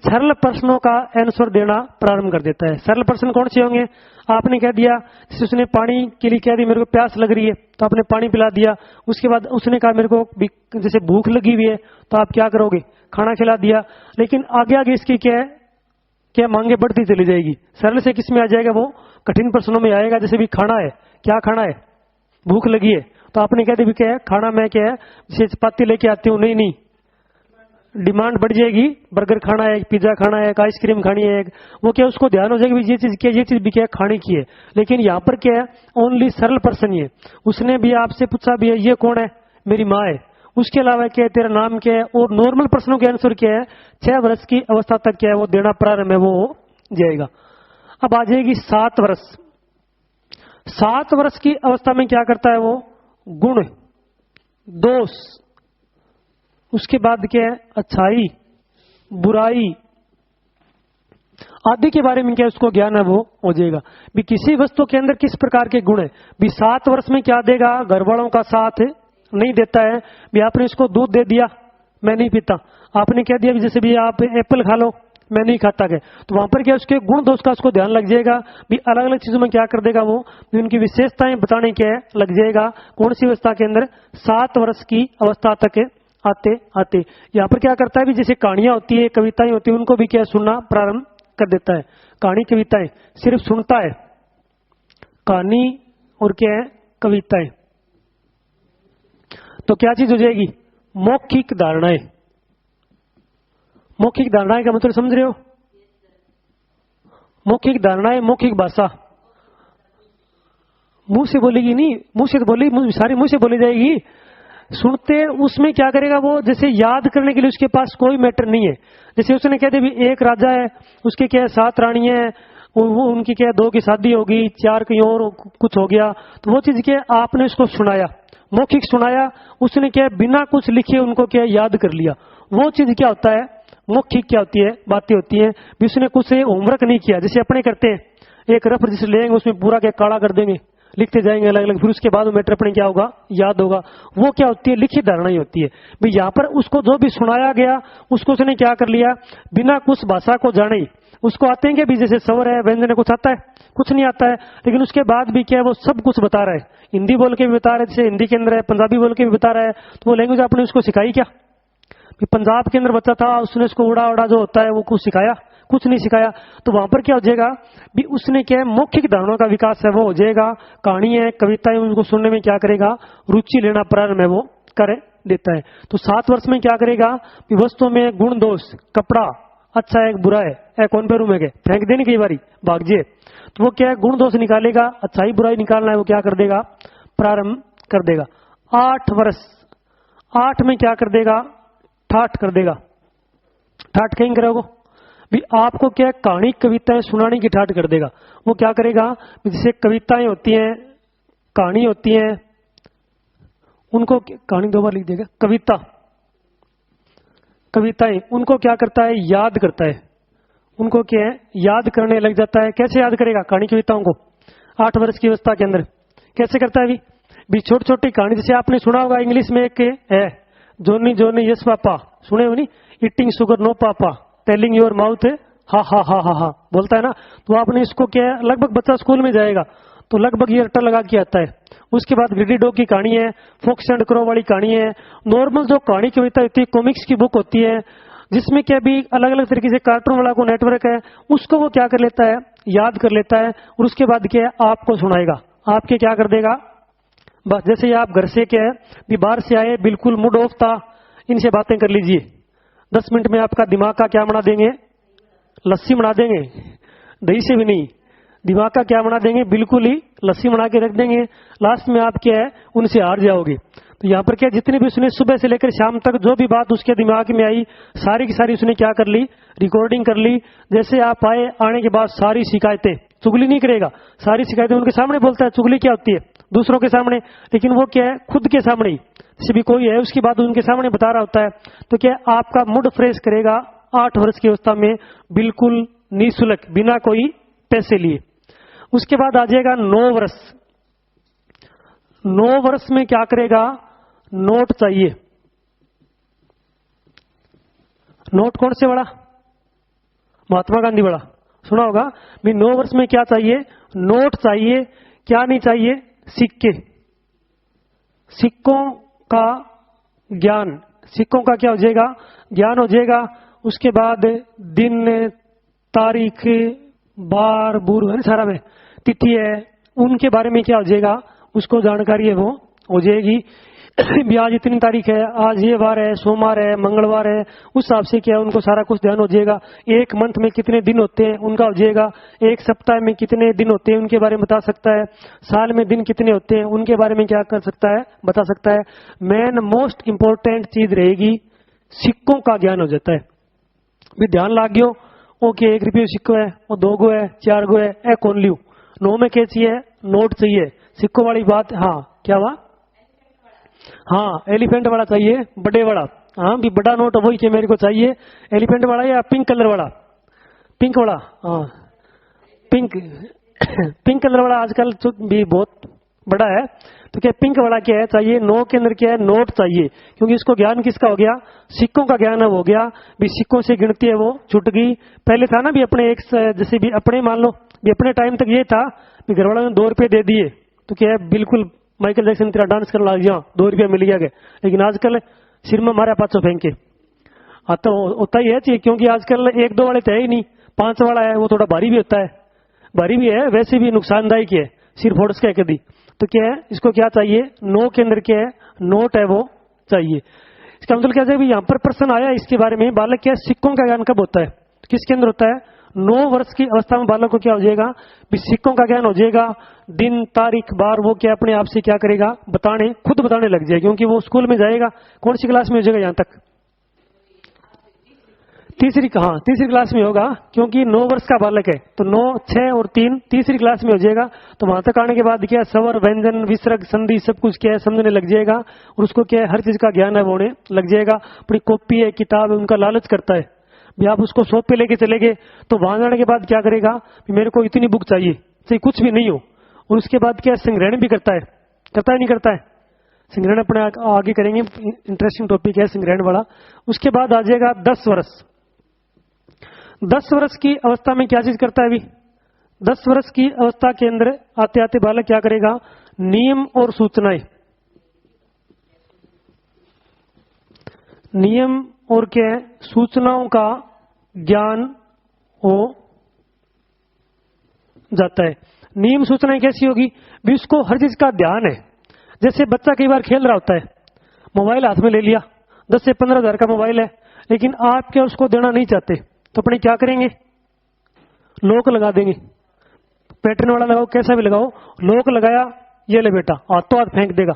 सरल प्रश्नों का आंसर देना प्रारंभ कर देता है। सरल प्रश्न कौन से होंगे, आपने कह दिया, उसने पानी के लिए कह दी, मेरे को प्यास लग रही है, तो आपने पानी पिला दिया। उसके बाद उसने कहा मेरे को जैसे भूख लगी हुई है, तो आप क्या करोगे, खाना खिला दिया। लेकिन आगे आगे इसकी क्या है, क्या मांगे बढ़ती चली जाएगी। सरल से किस में आ जाएगा, वो कठिन प्रश्नों में आएगा। जैसे भी खाना है, क्या खाना है, भूख लगी है, तो आपने कह दी क्या है खाना, मैं क्या है जैसे चपाती लेके आती हूँ, नहीं, डिमांड बढ़ जाएगी, बर्गर खाना है, पिज्जा खाना है, आइसक्रीम खानी है, वो क्या उसको ध्यान हो जाएगा ये चीज क्या, ये चीज भी क्या खाने की है। लेकिन यहाँ पर क्या है, ओनली सरल पर्सन ही है। उसने भी आपसे पूछा भी है, ये कौन है, मेरी माँ है। उसके अलावा क्या है, तेरा नाम क्या है, और नॉर्मल प्रश्नों के आंसर क्या है, 6 वर्ष की अवस्था तक क्या है वो देना प्रारंभ है, वो हो जाएगा। अब आ जाएगी 7 वर्ष। 7 वर्ष की अवस्था में क्या करता है वो, गुण, दोष, उसके बाद क्या है अच्छाई, बुराई आदि के बारे में क्या उसको ज्ञान है, वो हो जाएगा। भी किसी वस्तु के अंदर किस प्रकार के गुण है, भी 7 वर्ष में क्या देगा, घर वालों का साथ नहीं देता है। भी आपने इसको दूध दे दिया, मैं नहीं पीता। आपने कह दिया जैसे भी आप एप्पल खा लो, मैं नहीं खाता के, तो वहां पर क्या उसके गुण दोष का उसको ध्यान लग जाएगा। भी अलग अलग चीजों में क्या कर देगा वो, उनकी विशेषताएं बताने के लग जाएगा। कौन सी अवस्था के अंदर, 7 वर्ष की अवस्था तक आते आते यहाँ पर क्या करता है, भी जैसे कहानियां होती है, कविताएं होती है, उनको भी क्या सुनना प्रारंभ कर देता है। कहानी कविताएं सिर्फ सुनता है, कहानी और क्या है कविताएं। तो क्या चीज हो जाएगी, मौखिक धारणाएं। मौखिक धारणाएं का मतलब समझ रहे हो, मौखिक धारणाएं, मौखिक भाषा मुंह से बोलेगी नहीं, मुंह से तो बोली, सारी मुंह से बोली जाएगी। सुनते उसमें क्या करेगा वो, जैसे याद करने के लिए उसके पास कोई मैटर नहीं है। जैसे उसने कह दिया एक राजा है, उसके क्या 7 रानी है, वो उनकी क्या 2 की शादी होगी, 4 कहीं और कुछ हो गया, तो वो चीज क्या आपने उसको सुनाया, मौखिक सुनाया। उसने क्या बिना कुछ लिखे उनको क्या याद कर लिया। वो चीज क्या होता है, मौखिक क्या होती है, बातें होती है। उसने कुछ होमवर्क नहीं किया, जैसे अपने करते हैं, एक रफ रजिस्टर लेंगे, उसमें पूरा क्या काला कर देंगे, लिखते जाएंगे अलग अलग, फिर उसके बाद मैटर अपने क्या होगा, याद होगा। वो क्या होती है, लिखित धारणा ही होती है। भाई यहाँ पर उसको जो भी सुनाया गया, उसको उसने क्या कर लिया, बिना कुछ भाषा को जाने ही। उसको आते हैं भी जैसे स्वर है, व्यंजन है, कुछ आता है, कुछ नहीं आता है, लेकिन उसके बाद भी क्या है वो सब कुछ बता रहा है। हिंदी बोल के भी बता रहा है, जैसे हिंदी के अंदर है, पंजाबी बोल के भी बता रहा है। तो वो लैंग्वेज आपने उसको सिखाई क्या, पंजाब के अंदर बच्चा था, उसने उसको उड़ा उड़ा जो होता है वो कुछ सिखाया, कुछ नहीं सिखाया। तो वहां पर क्या हो जाएगा, भी उसने क्या है मौखिक धारणाओं का विकास है वो हो जाएगा। कहानी है, कविताएं, उनको सुनने में क्या करेगा, रुचि लेना प्रारंभ है वो कर देता है। तो 7 वर्ष में क्या करेगा, वस्तु में गुण दोष, कपड़ा अच्छा है बुरा है, कौन पे रूम है, फेंक देने कई बारी भाग जे, तो वो क्या है गुण दोष निकालेगा, अच्छाई बुराई निकालना है वो क्या कर देगा, प्रारंभ कर देगा। 8 वर्ष, 8 में क्या कर देगा, ठाठ कर देगा। ठाठ कहीं करोगे भी आपको क्या कहानी कविताएं सुनाने की ठाठ कर देगा। वो क्या करेगा, जैसे कविताएं होती हैं, कहानी होती है, उनको कहानी 2 बार लिख देगा, कविता, कविताएं उनको क्या करता है, याद करता है। उनको क्या है याद करने लग जाता है। कैसे याद करेगा कहानी कविताओं को, 8 वर्ष की अवस्था के अंदर कैसे करता है। भी छोटी छोटी कहानी, जैसे आपने सुना होगा इंग्लिश में एक है, जोनी जोनी यस पापा, सुने हो नहीं, ईटिंग शुगर नो पापा, टेलिंग योर माउथ हा हा हा हा हा, बोलता है ना। तो आपने इसको क्या है, लगभग बच्चा स्कूल में जाएगा तो लगभग ये रट्टा लगा के आता है। उसके बाद ग्रेडी डॉग की कहानी है, फॉक्स एंड क्रो वाली कहानी है, नॉर्मल जो कहानी कविता होती है, कॉमिक्स की बुक होती है, जिसमें क्या भी अलग अलग तरीके से कार्टून वाला को नेटवर्क है, उसको वो क्या कर लेता है, याद कर लेता है। और उसके बाद क्या है आपको सुनाएगा, आपके क्या कर देगा, बस जैसे आप घर से क्या है भी बाहर से आए, बिल्कुल मूड ऑफ था, इनसे बातें कर लीजिए, 10 मिनट में आपका दिमाग का क्या बना देंगे? लस्सी बना देंगे, दही से भी नहीं, दिमाग का क्या बना देंगे? बिल्कुल ही लस्सी बना के रख देंगे। लास्ट में आप क्या है, उनसे हार जाओगे। तो यहाँ पर क्या, जितनी भी उसने सुबह से लेकर शाम तक जो भी बात उसके दिमाग में आई, सारी की सारी उसने क्या कर ली? रिकॉर्डिंग कर ली। जैसे आप आए, आने के बाद सारी शिकायतें, चुगली नहीं करेगा, सारी शिकायतें उनके सामने बोलता है। चुगली क्या होती है? दूसरों के सामने, लेकिन वो क्या है, खुद के सामने ही। जैसे भी कोई है उसकी बात उनके सामने बता रहा होता है, तो क्या आपका मूड फ्रेश करेगा 8 वर्ष की अवस्था में, बिल्कुल निःशुल्क, बिना कोई पैसे लिए। उसके बाद आ जाएगा 9 वर्ष। 9 वर्ष में क्या करेगा? नोट चाहिए। नोट कौन से वाला? महात्मा गांधी वाला, सुना होगा भी। 9 वर्ष में क्या चाहिए? नोट चाहिए। क्या नहीं चाहिए? सिक्के। सिक्कों का ज्ञान, सिक्कों का क्या हो जाएगा? ज्ञान हो जाएगा। उसके बाद दिन, तारीख, बार, बुर है सारा में, तिथि है, उनके बारे में क्या हो जाएगा? उसको जानकारी है वो हो जाएगी। भी आज इतनी तारीख है, आज ये वार है, सोमवार है, मंगलवार है, उस हिसाब से क्या उनको सारा कुछ ध्यान हो जाएगा। एक मंथ में कितने दिन होते हैं उनका हो जाएगा। एक सप्ताह में कितने दिन होते हैं उनके बारे में बता सकता है। साल में दिन कितने होते हैं उनके बारे में क्या कर सकता है? बता सकता है। मेन मोस्ट इंपॉर्टेंट चीज रहेगी, सिक्कों का ज्ञान हो जाता है। भी ध्यान लाग गयो, ओके 1 रुपये सिक्को है, वो 2 गो है, 4 गो है, ए कौन लियो? 9 में क्या चाहिए? नोट चाहिए। सिक्कों वाली बात, हाँ क्या हुआ? हाँ एलिफेंट वाला चाहिए, बड़े वाला। हाँ भी बड़ा नोट वही के मेरे को चाहिए, एलिफेंट वाला या पिंक कलर वाला? पिंक वाला, हाँ पिंक। पिंक कलर वाला आजकल भी बहुत बड़ा है, तो क्या पिंक वाला क्या है चाहिए? 9 के अंदर क्या है? नोट चाहिए। क्योंकि इसको ज्ञान किसका हो गया? सिक्कों का ज्ञान हो गया। भी सिक्कों से गिनती है वो छूट गई। पहले था ना भी अपने एक, जैसे भी अपने मान लो भी अपने टाइम तक ये था भी घर वालों ने 2 रुपये दे दिए तो क्या है, बिल्कुल माइकल जैक्सन तेरा डांस करने लग गया, 2 रुपया मिल गया। लेकिन आजकल सिर में मारा 500 फेंक के। हाँ तो होता ही है चाहिए, क्योंकि आजकल 1-2 वाले तो है ही नहीं, 5 वाला है, वो थोड़ा भारी भी होता है, भारी भी है, वैसे भी नुकसानदायक है, सिर फोड़ के कभी। तो क्या है, इसको क्या चाहिए? 9 के अंदर क्या है? नोट है वो चाहिए। इसका मतलब क्या है? यहाँ पर प्रश्न आया इसके बारे में, बालक क्या सिक्कों का ज्ञान कब होता है? किसके अंदर होता है? 9 वर्ष की अवस्था में बालक को क्या हो जाएगा? भी सिक्कों का ज्ञान हो जाएगा। दिन, तारीख, बार वो क्या अपने आप से क्या करेगा? खुद बताने लग जाएगा, क्योंकि वो स्कूल में जाएगा। कौन सी क्लास में हो जाएगा? यहाँ तक तीसरी क्लास में होगा, क्योंकि 9 वर्ष का बालक है तो 9, 6 और 3 तीसरी क्लास में हो जाएगा। तो वहां तक आने के बाद क्या स्वर, व्यंजन, विसर्ग, संधि सब कुछ क्या है समझने लग जाएगा, और उसको क्या है हर चीज का ज्ञान है वो होने लग जाएगा। अपनी कॉपी है, किताब है, उनका लालच करता है। भी आप उसको शॉप पे लेके चले गए तो वहां जाने के बाद क्या करेगा? मेरे को इतनी बुक चाहिए, चाहे कुछ भी नहीं हो। और उसके बाद क्या संग्रहण भी करता है नहीं करता है? संग्रहण अपने आगे करेंगे, इंटरेस्टिंग टॉपिक है संग्रहण वाला। उसके बाद आ जाएगा 10 वर्ष। 10 वर्ष की अवस्था में क्या चीज करता है? अभी 10 वर्ष की अवस्था के अंदर आते आते बालक क्या करेगा? नियम और सूचनाएं, नियम और क्या है? सूचनाओं का ज्ञान हो जाता है। नियम सूचनाएं कैसी होगी? भी उसको हर चीज का ध्यान है। जैसे बच्चा कई बार खेल रहा होता है, मोबाइल हाथ में ले लिया, 10 से 15 हजार का मोबाइल है, लेकिन आप क्या उसको देना नहीं चाहते, तो अपने क्या करेंगे? लॉक लगा देंगे। पैटर्न वाला लगाओ, कैसा भी लगाओ, लॉक लगाया, ये ले बेटा, हाथों हाथ फेंक देगा,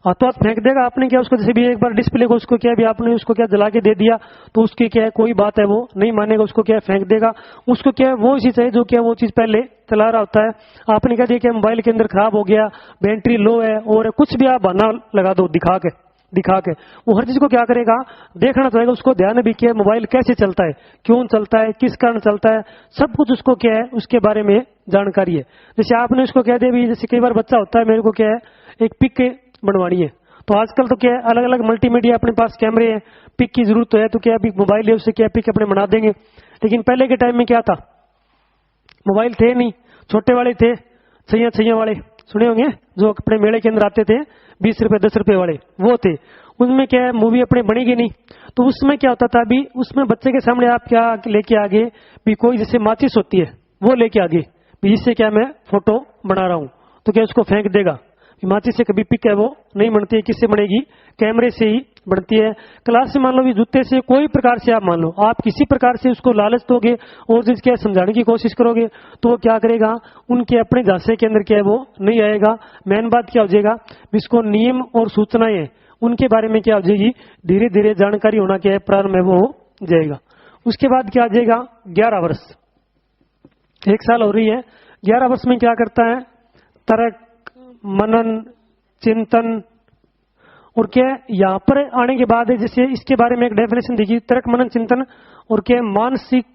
हाथों हाथ फेंक देगा। आपने क्या उसको जैसे भी एक बार डिस्प्ले को उसको क्या भी आपने उसको क्या जला के दे दिया, तो उसकी क्या है कोई बात है वो नहीं मानेगा, उसको क्या फेंक देगा। उसको क्या है वो चीज है जो क्या वो चीज पहले चला रहा होता है। आपने क्या दिया कि मोबाइल के अंदर खराब हो गया, बैटरी लो है, और कुछ भी आप बहाना लगा दो दिखा के वो हर चीज को क्या करेगा? देखना चाहेगा। उसको ध्यान भी क्या मोबाइल कैसे चलता है, क्यों चलता है, किस कारण चलता है, सब कुछ उसको क्या है उसके बारे में जानकारी है। जैसे आपने उसको कह दिया भी, जैसे कई बार बच्चा होता है मेरे को क्या है एक पिक बनवानी है, तो आजकल तो क्या है अलग अलग मल्टीमीडिया अपने पास कैमरे हैं, पिक की जरूरत तो है, तो क्या अभी मोबाइल है उससे क्या पिक अपने बना देंगे। लेकिन पहले के टाइम में क्या था? मोबाइल थे नहीं, छोटे वाले थे, छैया वाले सुने होंगे, जो अपने मेले के अंदर आते थे, 20 रुपए 10 रुपए वाले, वो थे। उनमें क्या है मूवी अपने बनेगी नहीं, तो उसमें क्या होता था अभी, उसमें बच्चे के सामने आप क्या लेके आगे भी, कोई जैसे माचिस होती है वो लेके आगे भी, इससे क्या मैं फोटो बना रहा हूं, तो क्या उसको फेंक देगा। माचिस से कभी पिक है वो नहीं बनती है। किससे बनेगी? कैमरे से ही बढ़ती है। क्लास से मान लो भी जूते से कोई प्रकार से आप मान लो आप किसी प्रकार से उसको लालच दोगे और चीज क्या समझाने की कोशिश करोगे तो वो क्या करेगा? उनके अपने झांसे के अंदर क्या है वो नहीं आएगा। मेन बात क्या हो जाएगा? इसको नियम और सूचनाएं उनके बारे में क्या हो जाएगी? धीरे धीरे जानकारी होना क्या है प्रारंभ में वो हो जाएगा। उसके बाद क्या आ जाएगा? 11 वर्ष, 1 साल हो रही है। 11 वर्ष में क्या करता है? तर्क, मनन, चिंतन। और क्या यहाँ पर आने के बाद जैसे इसके बारे में एक डेफिनेशन देखिए, तर्क, मनन, चिंतन और क्या मानसिक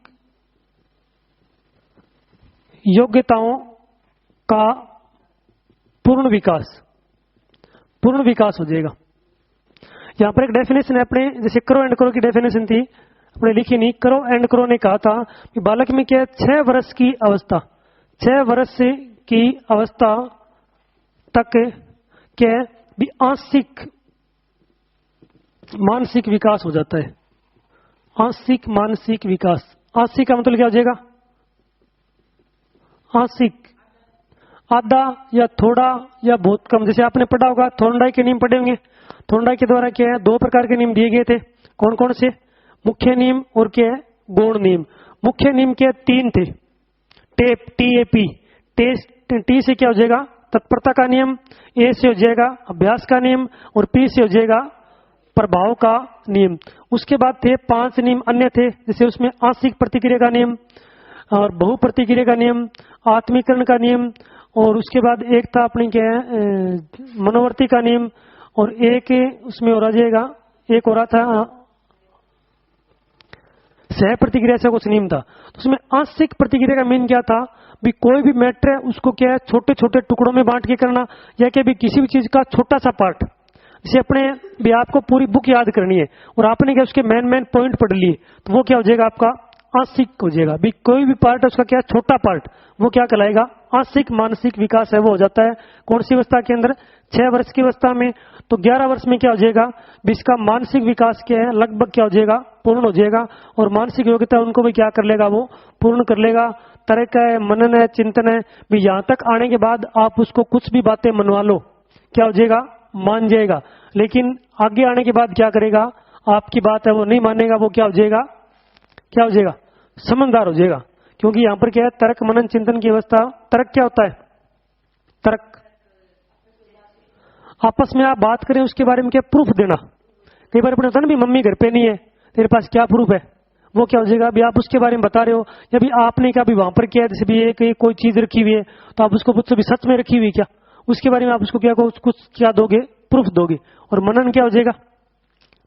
योग्यताओं का पूर्ण विकास हो जाएगा। यहाँ पर एक डेफिनेशन है अपने, जैसे करो एंड करो की डेफिनेशन थी अपने लिखी नहीं। करो एंड करो ने कहा था कि बालक में क्या 6 वर्ष की अवस्था, 6 वर्ष की अवस्था तक क्या भी आंशिक मानसिक विकास हो जाता है। आंशिक मानसिक विकास, आंशिक का मतलब क्या हो जाएगा? आंशिक, आधा या थोड़ा या बहुत कम। जैसे आपने पढ़ा होगा थोर्नडाइक के नियम पढ़े होंगे। थोर्नडाइक के द्वारा क्या है 2 प्रकार के नियम दिए गए थे। कौन कौन से? मुख्य नियम और क्या है गौण नियम। मुख्य नियम क्या 3 थे। TAP, टी से क्या हो जाएगा? तत्परता का नियम, ए से हो जाएगा अभ्यास का नियम और पी से हो जाएगा प्रभाव का नियम। उसके बाद थे 5 नियम अन्य थे, जैसे उसमें आंशिक प्रतिक्रिया का नियम और बहु प्रतिक्रिया का नियम, आत्मीकरण का नियम और उसके बाद एक था अपनी क्या है मनोवर्ती का नियम और एक उसमें हो रहा जाएगा एक हो रहा था सह प्रतिक्रिया से कुछ नियम था। तो उसमें आंशिक प्रतिक्रिया का मीन क्या था? भी कोई भी मैटर है उसको क्या है छोटे छोटे टुकड़ों में बांट के करना, या क्या भी किसी भी चीज का छोटा सा पार्ट। जैसे अपने भी आपको पूरी बुक याद करनी है और आपने क्या उसके मेन पॉइंट पढ़ लिए तो वो क्या हो जाएगा? आपका आंशिक हो जाएगा। भी कोई भी पार्ट है उसका क्या छोटा पार्ट, वो क्या कहलाएगा? आंशिक मानसिक विकास है वो हो जाता है। कौन सी अवस्था के अंदर? 6 वर्ष की अवस्था में। तो 11 वर्ष में क्या हो जाएगा? इसका मानसिक विकास क्या है लगभग क्या हो जाएगा? पूर्ण हो जाएगा। और मानसिक योग्यता उनको भी क्या कर लेगा? वो पूर्ण कर लेगा। तर्क है, मनन है, चिंतन है, भी यहाँ तक आने के बाद आप उसको कुछ भी बातें मनवा लो क्या हो जाएगा? मान जाएगा। लेकिन आगे आने के बाद क्या करेगा? आपकी बात है वो नहीं मानेगा। वो क्या हो जाएगा? क्या हो जाएगा? समझदार हो जाएगा। क्योंकि यहाँ पर क्या है तर्क मनन चिंतन की अवस्था। तर्क क्या होता है? तर्क आपस में आप बात करें उसके बारे में क्या प्रूफ देना। कई बार अपने होता है ना भी मम्मी घर पे नहीं है तेरे पास क्या प्रूफ है? वो क्या हो जाएगा? अभी आप उसके बारे में बता रहे हो या भी आपने क्या भी वहां पर किया, जैसे भी एक कोई चीज रखी हुई है तो आप उसको पूछो भी सच में रखी हुई क्या, उसके बारे में आप उसको क्या कुछ क्या दोगे? प्रूफ दोगे। और मनन क्या हो जाएगा?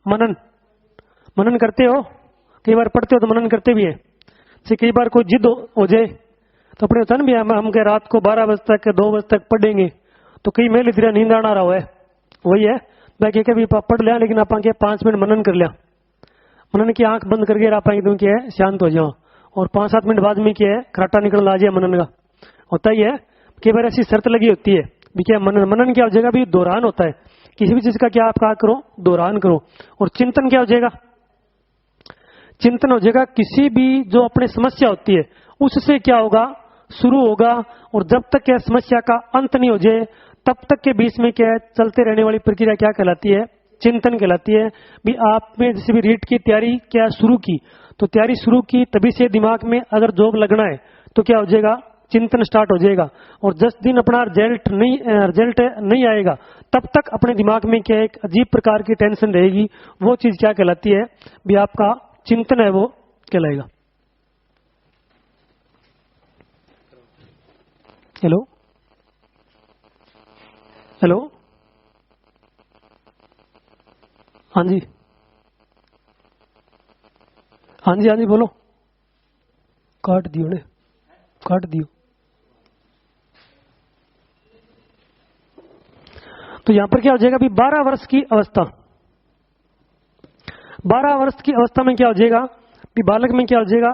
मनन करते हो, कई बार पढ़ते हो तो मनन करते भी है। जैसे कई बार कोई जिद हो जाए तो अपने होता है ना भी हम क्या रात को 12 बजे तक 2 बजे तक पढ़ेंगे तो कई मेल इधर नींद आना रहा है वही है बाकी क्या भी पढ़ लिया लेकिन आप 5 मिनट मनन कर लिया। मनन की आंख बंद करके आप एकदम क्या है शांत हो जाओ और 5-7 मिनट बाद में क्या है खराटा निकल आ जाए। मनन का होता ही है। कई बार ऐसी शर्त लगी होती है भी क्या मनन क्या हो जाएगा? भी दोहरान होता है किसी भी चीज का क्या आप कहा करो? दोहरान करो। और चिंतन क्या हो जाएगा? चिंतन हो जाएगा किसी भी जो अपने समस्या होती है उससे क्या होगा? शुरू होगा और जब तक क्या समस्या का अंत नहीं हो जाए तब तक के बीच में क्या है चलते रहने वाली प्रक्रिया क्या कहलाती है? चिंतन कहलाती है। भी आपने जैसे भी रीट की तैयारी क्या शुरू की तो तैयारी शुरू की तभी से दिमाग में अगर जॉब लगना है तो क्या हो जाएगा? चिंतन स्टार्ट हो जाएगा। और 10 दिन अपना रिजल्ट नहीं आएगा तब तक अपने दिमाग में क्या एक अजीब प्रकार की टेंशन रहेगी। वो चीज क्या कहलाती है? भी आपका चिंतन है वो कहलाएगा। हेलो हेलो हाँ जी हाँ जी बोलो। काट दियो ने काट दियो। तो यहां पर क्या हो जाएगा? अभी 12 वर्ष की अवस्था, 12 वर्ष की अवस्था में क्या हो जाएगा? कि बालक में क्या हो जाएगा?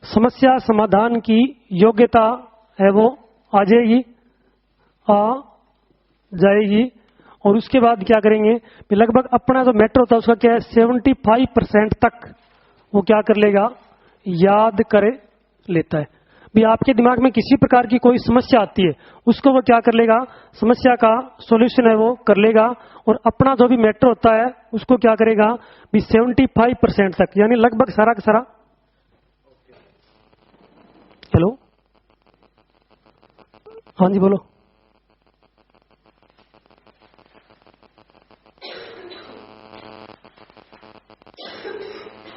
समस्या समाधान की योग्यता है वो आ जाएगी। और उसके बाद क्या करेंगे? लगभग अपना जो मैटर होता है उसका क्या है 75% तक वो क्या कर लेगा? याद कर लेता है। भी आपके दिमाग में किसी प्रकार की कोई समस्या आती है, उसको वो क्या कर लेगा, समस्या का सॉल्यूशन है वो कर लेगा, और अपना जो भी मैटर होता है उसको क्या करेगा भी 75% तक, यानी लगभग सारा का सारा। हेलो, हाँ जी बोलो।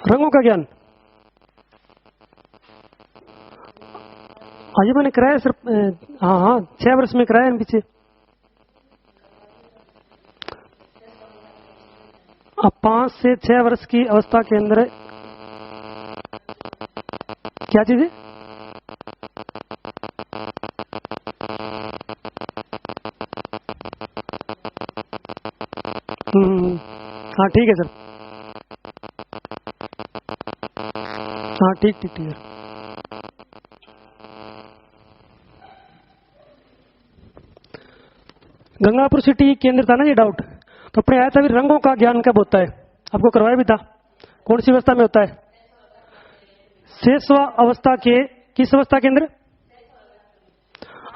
रंगों का ज्ञान ये मैंने कराया सर। हाँ 6 वर्ष में कराया है पीछे। अब 5 से 6 वर्ष की अवस्था के अंदर क्या चीज है? हाँ ठीक है सर। हाँ ठीक ठीक ठीक है। गंगापुर सिटी केंद्र था ना ये डाउट, तो अपने आया था भी रंगों का ज्ञान कब होता है, आपको करवाया भी था। कौन सी अवस्था में होता है? शेषवा अवस्था के किस अवस्था के अंदर?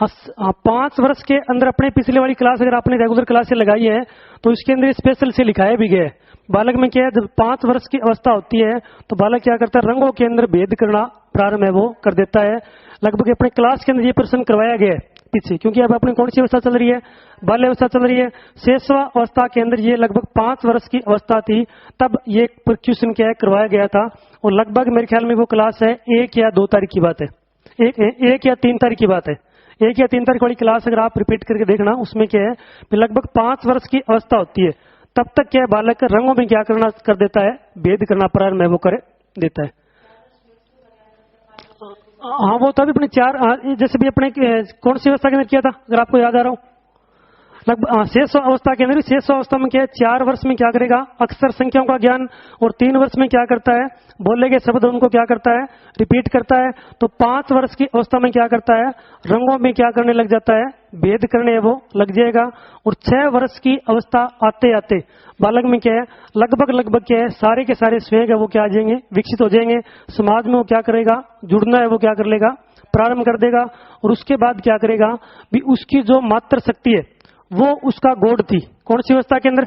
5 वर्ष के अंदर। अपने पिछले वाली क्लास अगर आपने रेगुलर क्लास से लगाई है तो इसके अंदर स्पेशल से लिखाया भी गया है। बालक में क्या है, जब 5 वर्ष की अवस्था होती है तो बालक क्या करता है, रंगों के अंदर भेद करना प्रारंभ है वो कर देता है। लगभग अपने क्लास के अंदर ये प्रश्न करवाया गया है पीछे, क्योंकि अब अपनी कौन सी अवस्था चल रही है? बाल्य अवस्था चल रही है। शेषवा अवस्था के अंदर ये लगभग 5 वर्ष की अवस्था थी, तब ये क्वेश्चन क्या है करवाया गया था। और लगभग मेरे ख्याल में वो क्लास है 1 या 2 तारीख की बात है, 1 या 3 तारीख की बात है। 1 या 3 तारीख वाली क्लास अगर आप रिपीट करके देखना, उसमें क्या है लगभग 5 वर्ष की अवस्था होती है, तब तक क्या है बालक रंगों में क्या करना कर देता है, भेद करना प्रारंभ है वो कर देता है। हाँ वो तभी अपने 4 जैसे भी अपने कौन सी अवस्था के अंदर किया था अगर आपको याद आ रहा हो, लगभग शेष अवस्था के अंदर। शेष अवस्था में क्या है, 4 वर्ष में क्या करेगा, अक्षर संख्याओं का ज्ञान, और 3 वर्ष में क्या करता है, बोले गए शब्द उनको क्या करता है, रिपीट करता है। तो 5 वर्ष की अवस्था में क्या करता है, रंगों में क्या करने लग जाता है, भेद करने वो लग जाएगा। और 6 वर्ष की अवस्था आते आते बालक में क्या है, लगभग क्या है, सारे के सारे स्वेग है वो क्या आ जाएंगे, विकसित हो जाएंगे। समाज में वो क्या करेगा, जुड़ना है वो क्या कर लेगा, प्रारंभ कर देगा। और उसके बाद क्या करेगा भी उसकी जो मात्र शक्ति है वो उसका गोड थी कौन सी अवस्था के अंदर,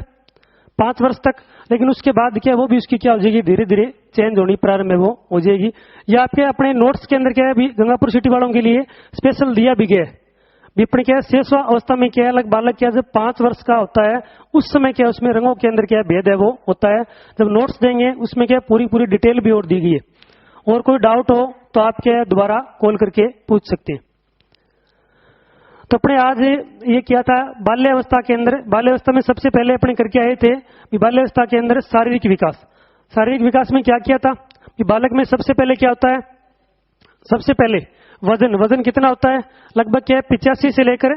5 वर्ष तक। लेकिन उसके बाद क्या वो भी उसकी क्या हो जाएगी, धीरे धीरे चेंज होनी प्रारंभ में वो हो जाएगी। या आपके अपने नोट्स के अंदर क्या है, अभी गंगापुर सिटी वालों के लिए स्पेशल दिया भी गया है। विपण क्या है, शेषवा अवस्था में क्या है, अलग बालक क्या जब 5 वर्ष का होता है उस समय क्या उसमें रंगों के अंदर क्या भेद है वो होता है। जब नोट्स देंगे उसमें क्या पूरी डिटेल भी और दी गई है। और कोई डाउट हो तो आप क्या दोबारा कॉल करके पूछ सकते हैं। तो अपने आज ये किया था बाल्य अवस्था के अंदर। बाल्य अवस्था में सबसे पहले अपने करके आए थे कि बाल्य अवस्था के अंदर शारीरिक विकास। शारीरिक विकास में क्या किया था कि बालक में सबसे पहले क्या होता है, सबसे पहले वजन कितना होता है, लगभग क्या है 85 से लेकर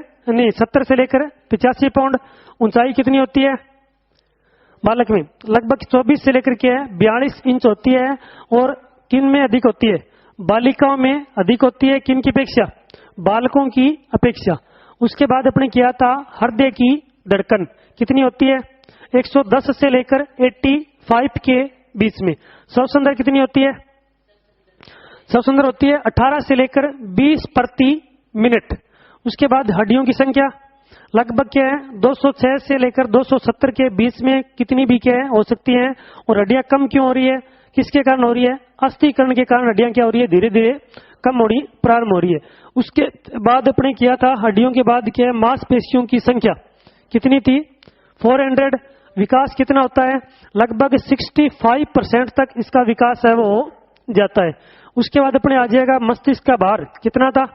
70 से लेकर 85 पाउंड। ऊंचाई कितनी होती है बालक में, लगभग 24 से लेकर क्या है 42 इंच होती है। और किन में अधिक होती है, बालिकाओं में अधिक होती है, किन की अपेक्षा, बालकों की अपेक्षा। उसके बाद अपने किया था हृदय की धड़कन कितनी होती है, 110 से लेकर 85 के बीच में। श्वसन दर कितनी होती है, श्वसन दर होती है 18 से लेकर 20 प्रति मिनट। उसके बाद हड्डियों की संख्या लगभग क्या है 206 से लेकर 270 के बीच में कितनी भी क्या है हो सकती है। और हड्डियां कम क्यों हो रही है, किसके कारण हो रही है, अस्थीकरण के कारण हड्डियां क्या हो रही है, धीरे धीरे कम होनी प्रारंभ हो रही है। उसके बाद अपने किया था हड्डियों के बाद क्या है मांसपेशियों की संख्या कितनी थी, 400। विकास कितना होता है, लगभग 65% तक इसका विकास है वो जाता है। उसके बाद अपने आ जाएगा मस्तिष्क का भार कितना था,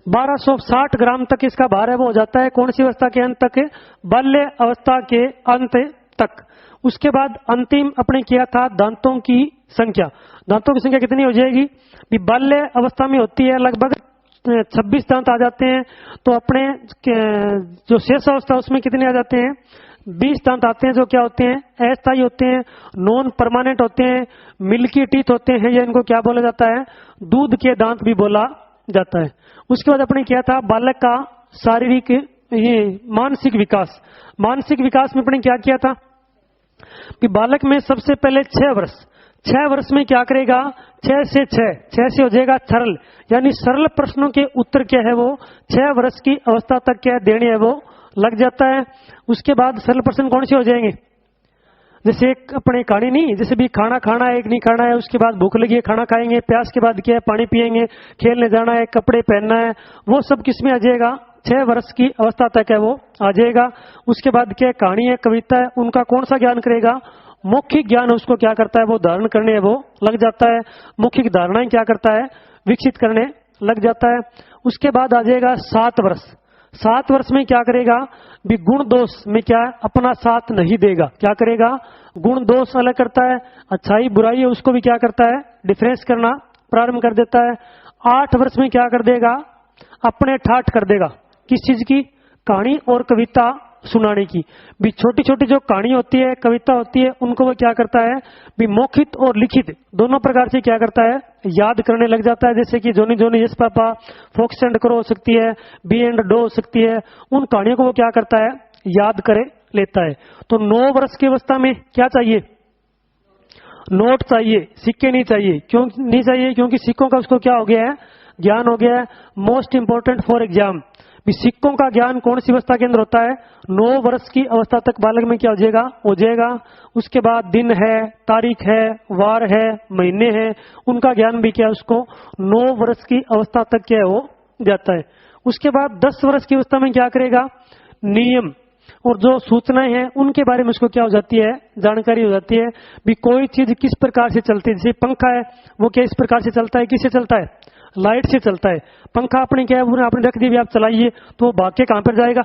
1260 ग्राम तक इसका भार है वो हो जाता है। कौन सी अवस्था के अंत तक, बाल्य अवस्था के अंत तक। उसके बाद अंतिम अपने किया था दांतों की संख्या। दांतों की संख्या कितनी हो जाएगी, बाल्य अवस्था में होती है लगभग 26 दांत आ जाते हैं। तो अपने जो शेष अवस्था उसमें कितने आ जाते हैं, 20 दांत आते हैं, जो क्या होते हैं अस्थायी होते हैं, नॉन परमानेंट होते हैं, मिल्की टीथ होते हैं, या इनको क्या बोला जाता है, दूध के दांत भी बोला जाता है। उसके बाद अपने किया था बालक का शारीरिक ये मानसिक विकास। मानसिक विकास में अपने क्या किया था कि बालक में सबसे पहले 6 6 वर्ष में क्या करेगा, 6 से हो जाएगा सरल, यानी सरल प्रश्नों के उत्तर क्या है वो 6 वर्ष की अवस्था तक क्या देने है वो लग जाता है। उसके बाद सरल प्रश्न कौन से हो जाएंगे, जैसे एक अपने कहानी नहीं, जैसे भी खाना खाना है एक नहीं खाना है, उसके बाद भूख लगी है खाना खाएंगे, प्यास के बाद क्या है पानी पिएंगे, खेलने जाना है, कपड़े पहनना है, वो सब किसमें आ जाएगा, 6 वर्ष की अवस्था तक है वो आ जाएगा। उसके बाद क्या कहानी है, कविता है, उनका कौन सा ज्ञान करेगा, मौखिक ज्ञान उसको क्या करता है वो धारण करने है वो लग जाता है, मौखिक धारणाएं क्या करता है विकसित करने लग जाता है। उसके बाद आ जाएगा 7 वर्ष। 7 वर्ष में क्या करेगा, भी गुण दोष में क्या अपना साथ नहीं देगा, क्या करेगा, गुण दोष अलग करता है, अच्छाई बुराई है उसको भी क्या करता है डिफरेंस करना प्रारंभ कर देता है। 8 वर्ष में क्या कर देगा, अपने ठाठ कर देगा, किस चीज की, कहानी और कविता सुनाने की। भी छोटी छोटी जो कहानी होती है कविता होती है उनको वो क्या करता है, भी मौखिक और लिखित दोनों प्रकार से क्या करता है याद करने लग जाता है। जैसे कि Johnny Johnny yes papa, fox and crow हो सकती है, बी एंड डो हो सकती है, उन कहानियों को वो क्या करता है याद करे लेता है। तो 9 वर्ष की अवस्था में क्या चाहिए, नोट चाहिए, सिक्के नहीं चाहिए। क्यों नहीं चाहिए, क्योंकि सिक्कों का उसको क्या हो गया है ज्ञान हो गया है। मोस्ट इंपोर्टेंट फॉर एग्जाम, सिक्कों का ज्ञान कौन सी अवस्था के अंदर होता है, 9 वर्ष की अवस्था तक बालक में क्या हो जाएगा। उसके बाद दिन है, तारीख है, वार है, महीने हैं, उनका ज्ञान भी क्या उसको 9 वर्ष की अवस्था तक क्या हो जाता है। उसके बाद 10 वर्ष की अवस्था में क्या करेगा, नियम और जो सूचनाएं हैं उनके बारे में उसको क्या हो जाती है जानकारी हो जाती है। भी कोई चीज किस प्रकार से चलती है, जैसे पंखा है वो क्या इस प्रकार से चलता है, किससे चलता है, लाइट से चलता है। पंखा आपने क्या है आपने रख दी, आप चलाइए तो वो भाग के कहां पर जाएगा,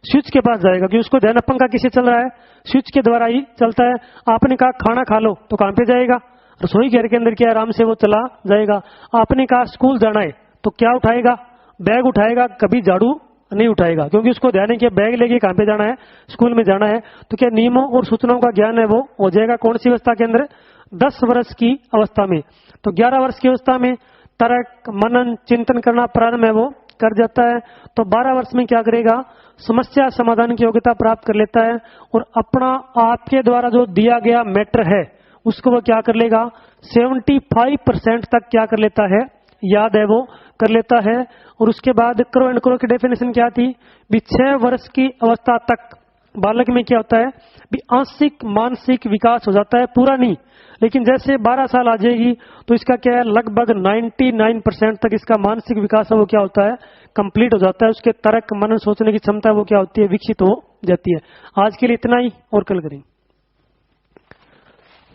स्विच के पास जाएगा, क्योंकि उसको ध्यान पंखा किससे चल रहा है, स्विच के द्वारा ही चलता है। आपने कहा खाना खा लो तो कहां पे जाएगा, रसोई घर के अंदर क्या आराम से वो चला जाएगा। आपने कहा स्कूल जाना है तो क्या उठाएगा, बैग उठाएगा, कभी झाड़ू नहीं उठाएगा, क्योंकि उसको ध्यान है कि बैग लेके कहां पे जाना है, स्कूल में जाना है। तो क्या नियमों और सूचनाओं का ज्ञान है वो हो जाएगा कौन सी अवस्था के अंदर, 10 वर्ष की अवस्था में। तो 11 वर्ष की अवस्था में तर्क मनन चिंतन करना प्रारंभ है वो कर जाता है। तो 12 वर्ष में क्या करेगा, समस्या समाधान की योग्यता प्राप्त कर लेता है और अपना आपके द्वारा जो दिया गया मैटर है उसको वो क्या कर लेगा 75% तक क्या कर लेता है याद है वो कर लेता है। और उसके बाद क्रो एंड क्रो की डेफिनेशन क्या थी, भी 6 वर्ष की अवस्था तक बालक में क्या होता है, भी आंशिक मानसिक विकास हो जाता है, पूरा नहीं, लेकिन जैसे 12 साल आ जाएगी तो इसका क्या है लगभग 99% तक इसका मानसिक विकास है वो क्या होता है कंप्लीट हो जाता है। उसके तर्क मनन सोचने की क्षमता वो क्या होती है विकसित हो जाती है। आज के लिए इतना ही और कल करेंगे।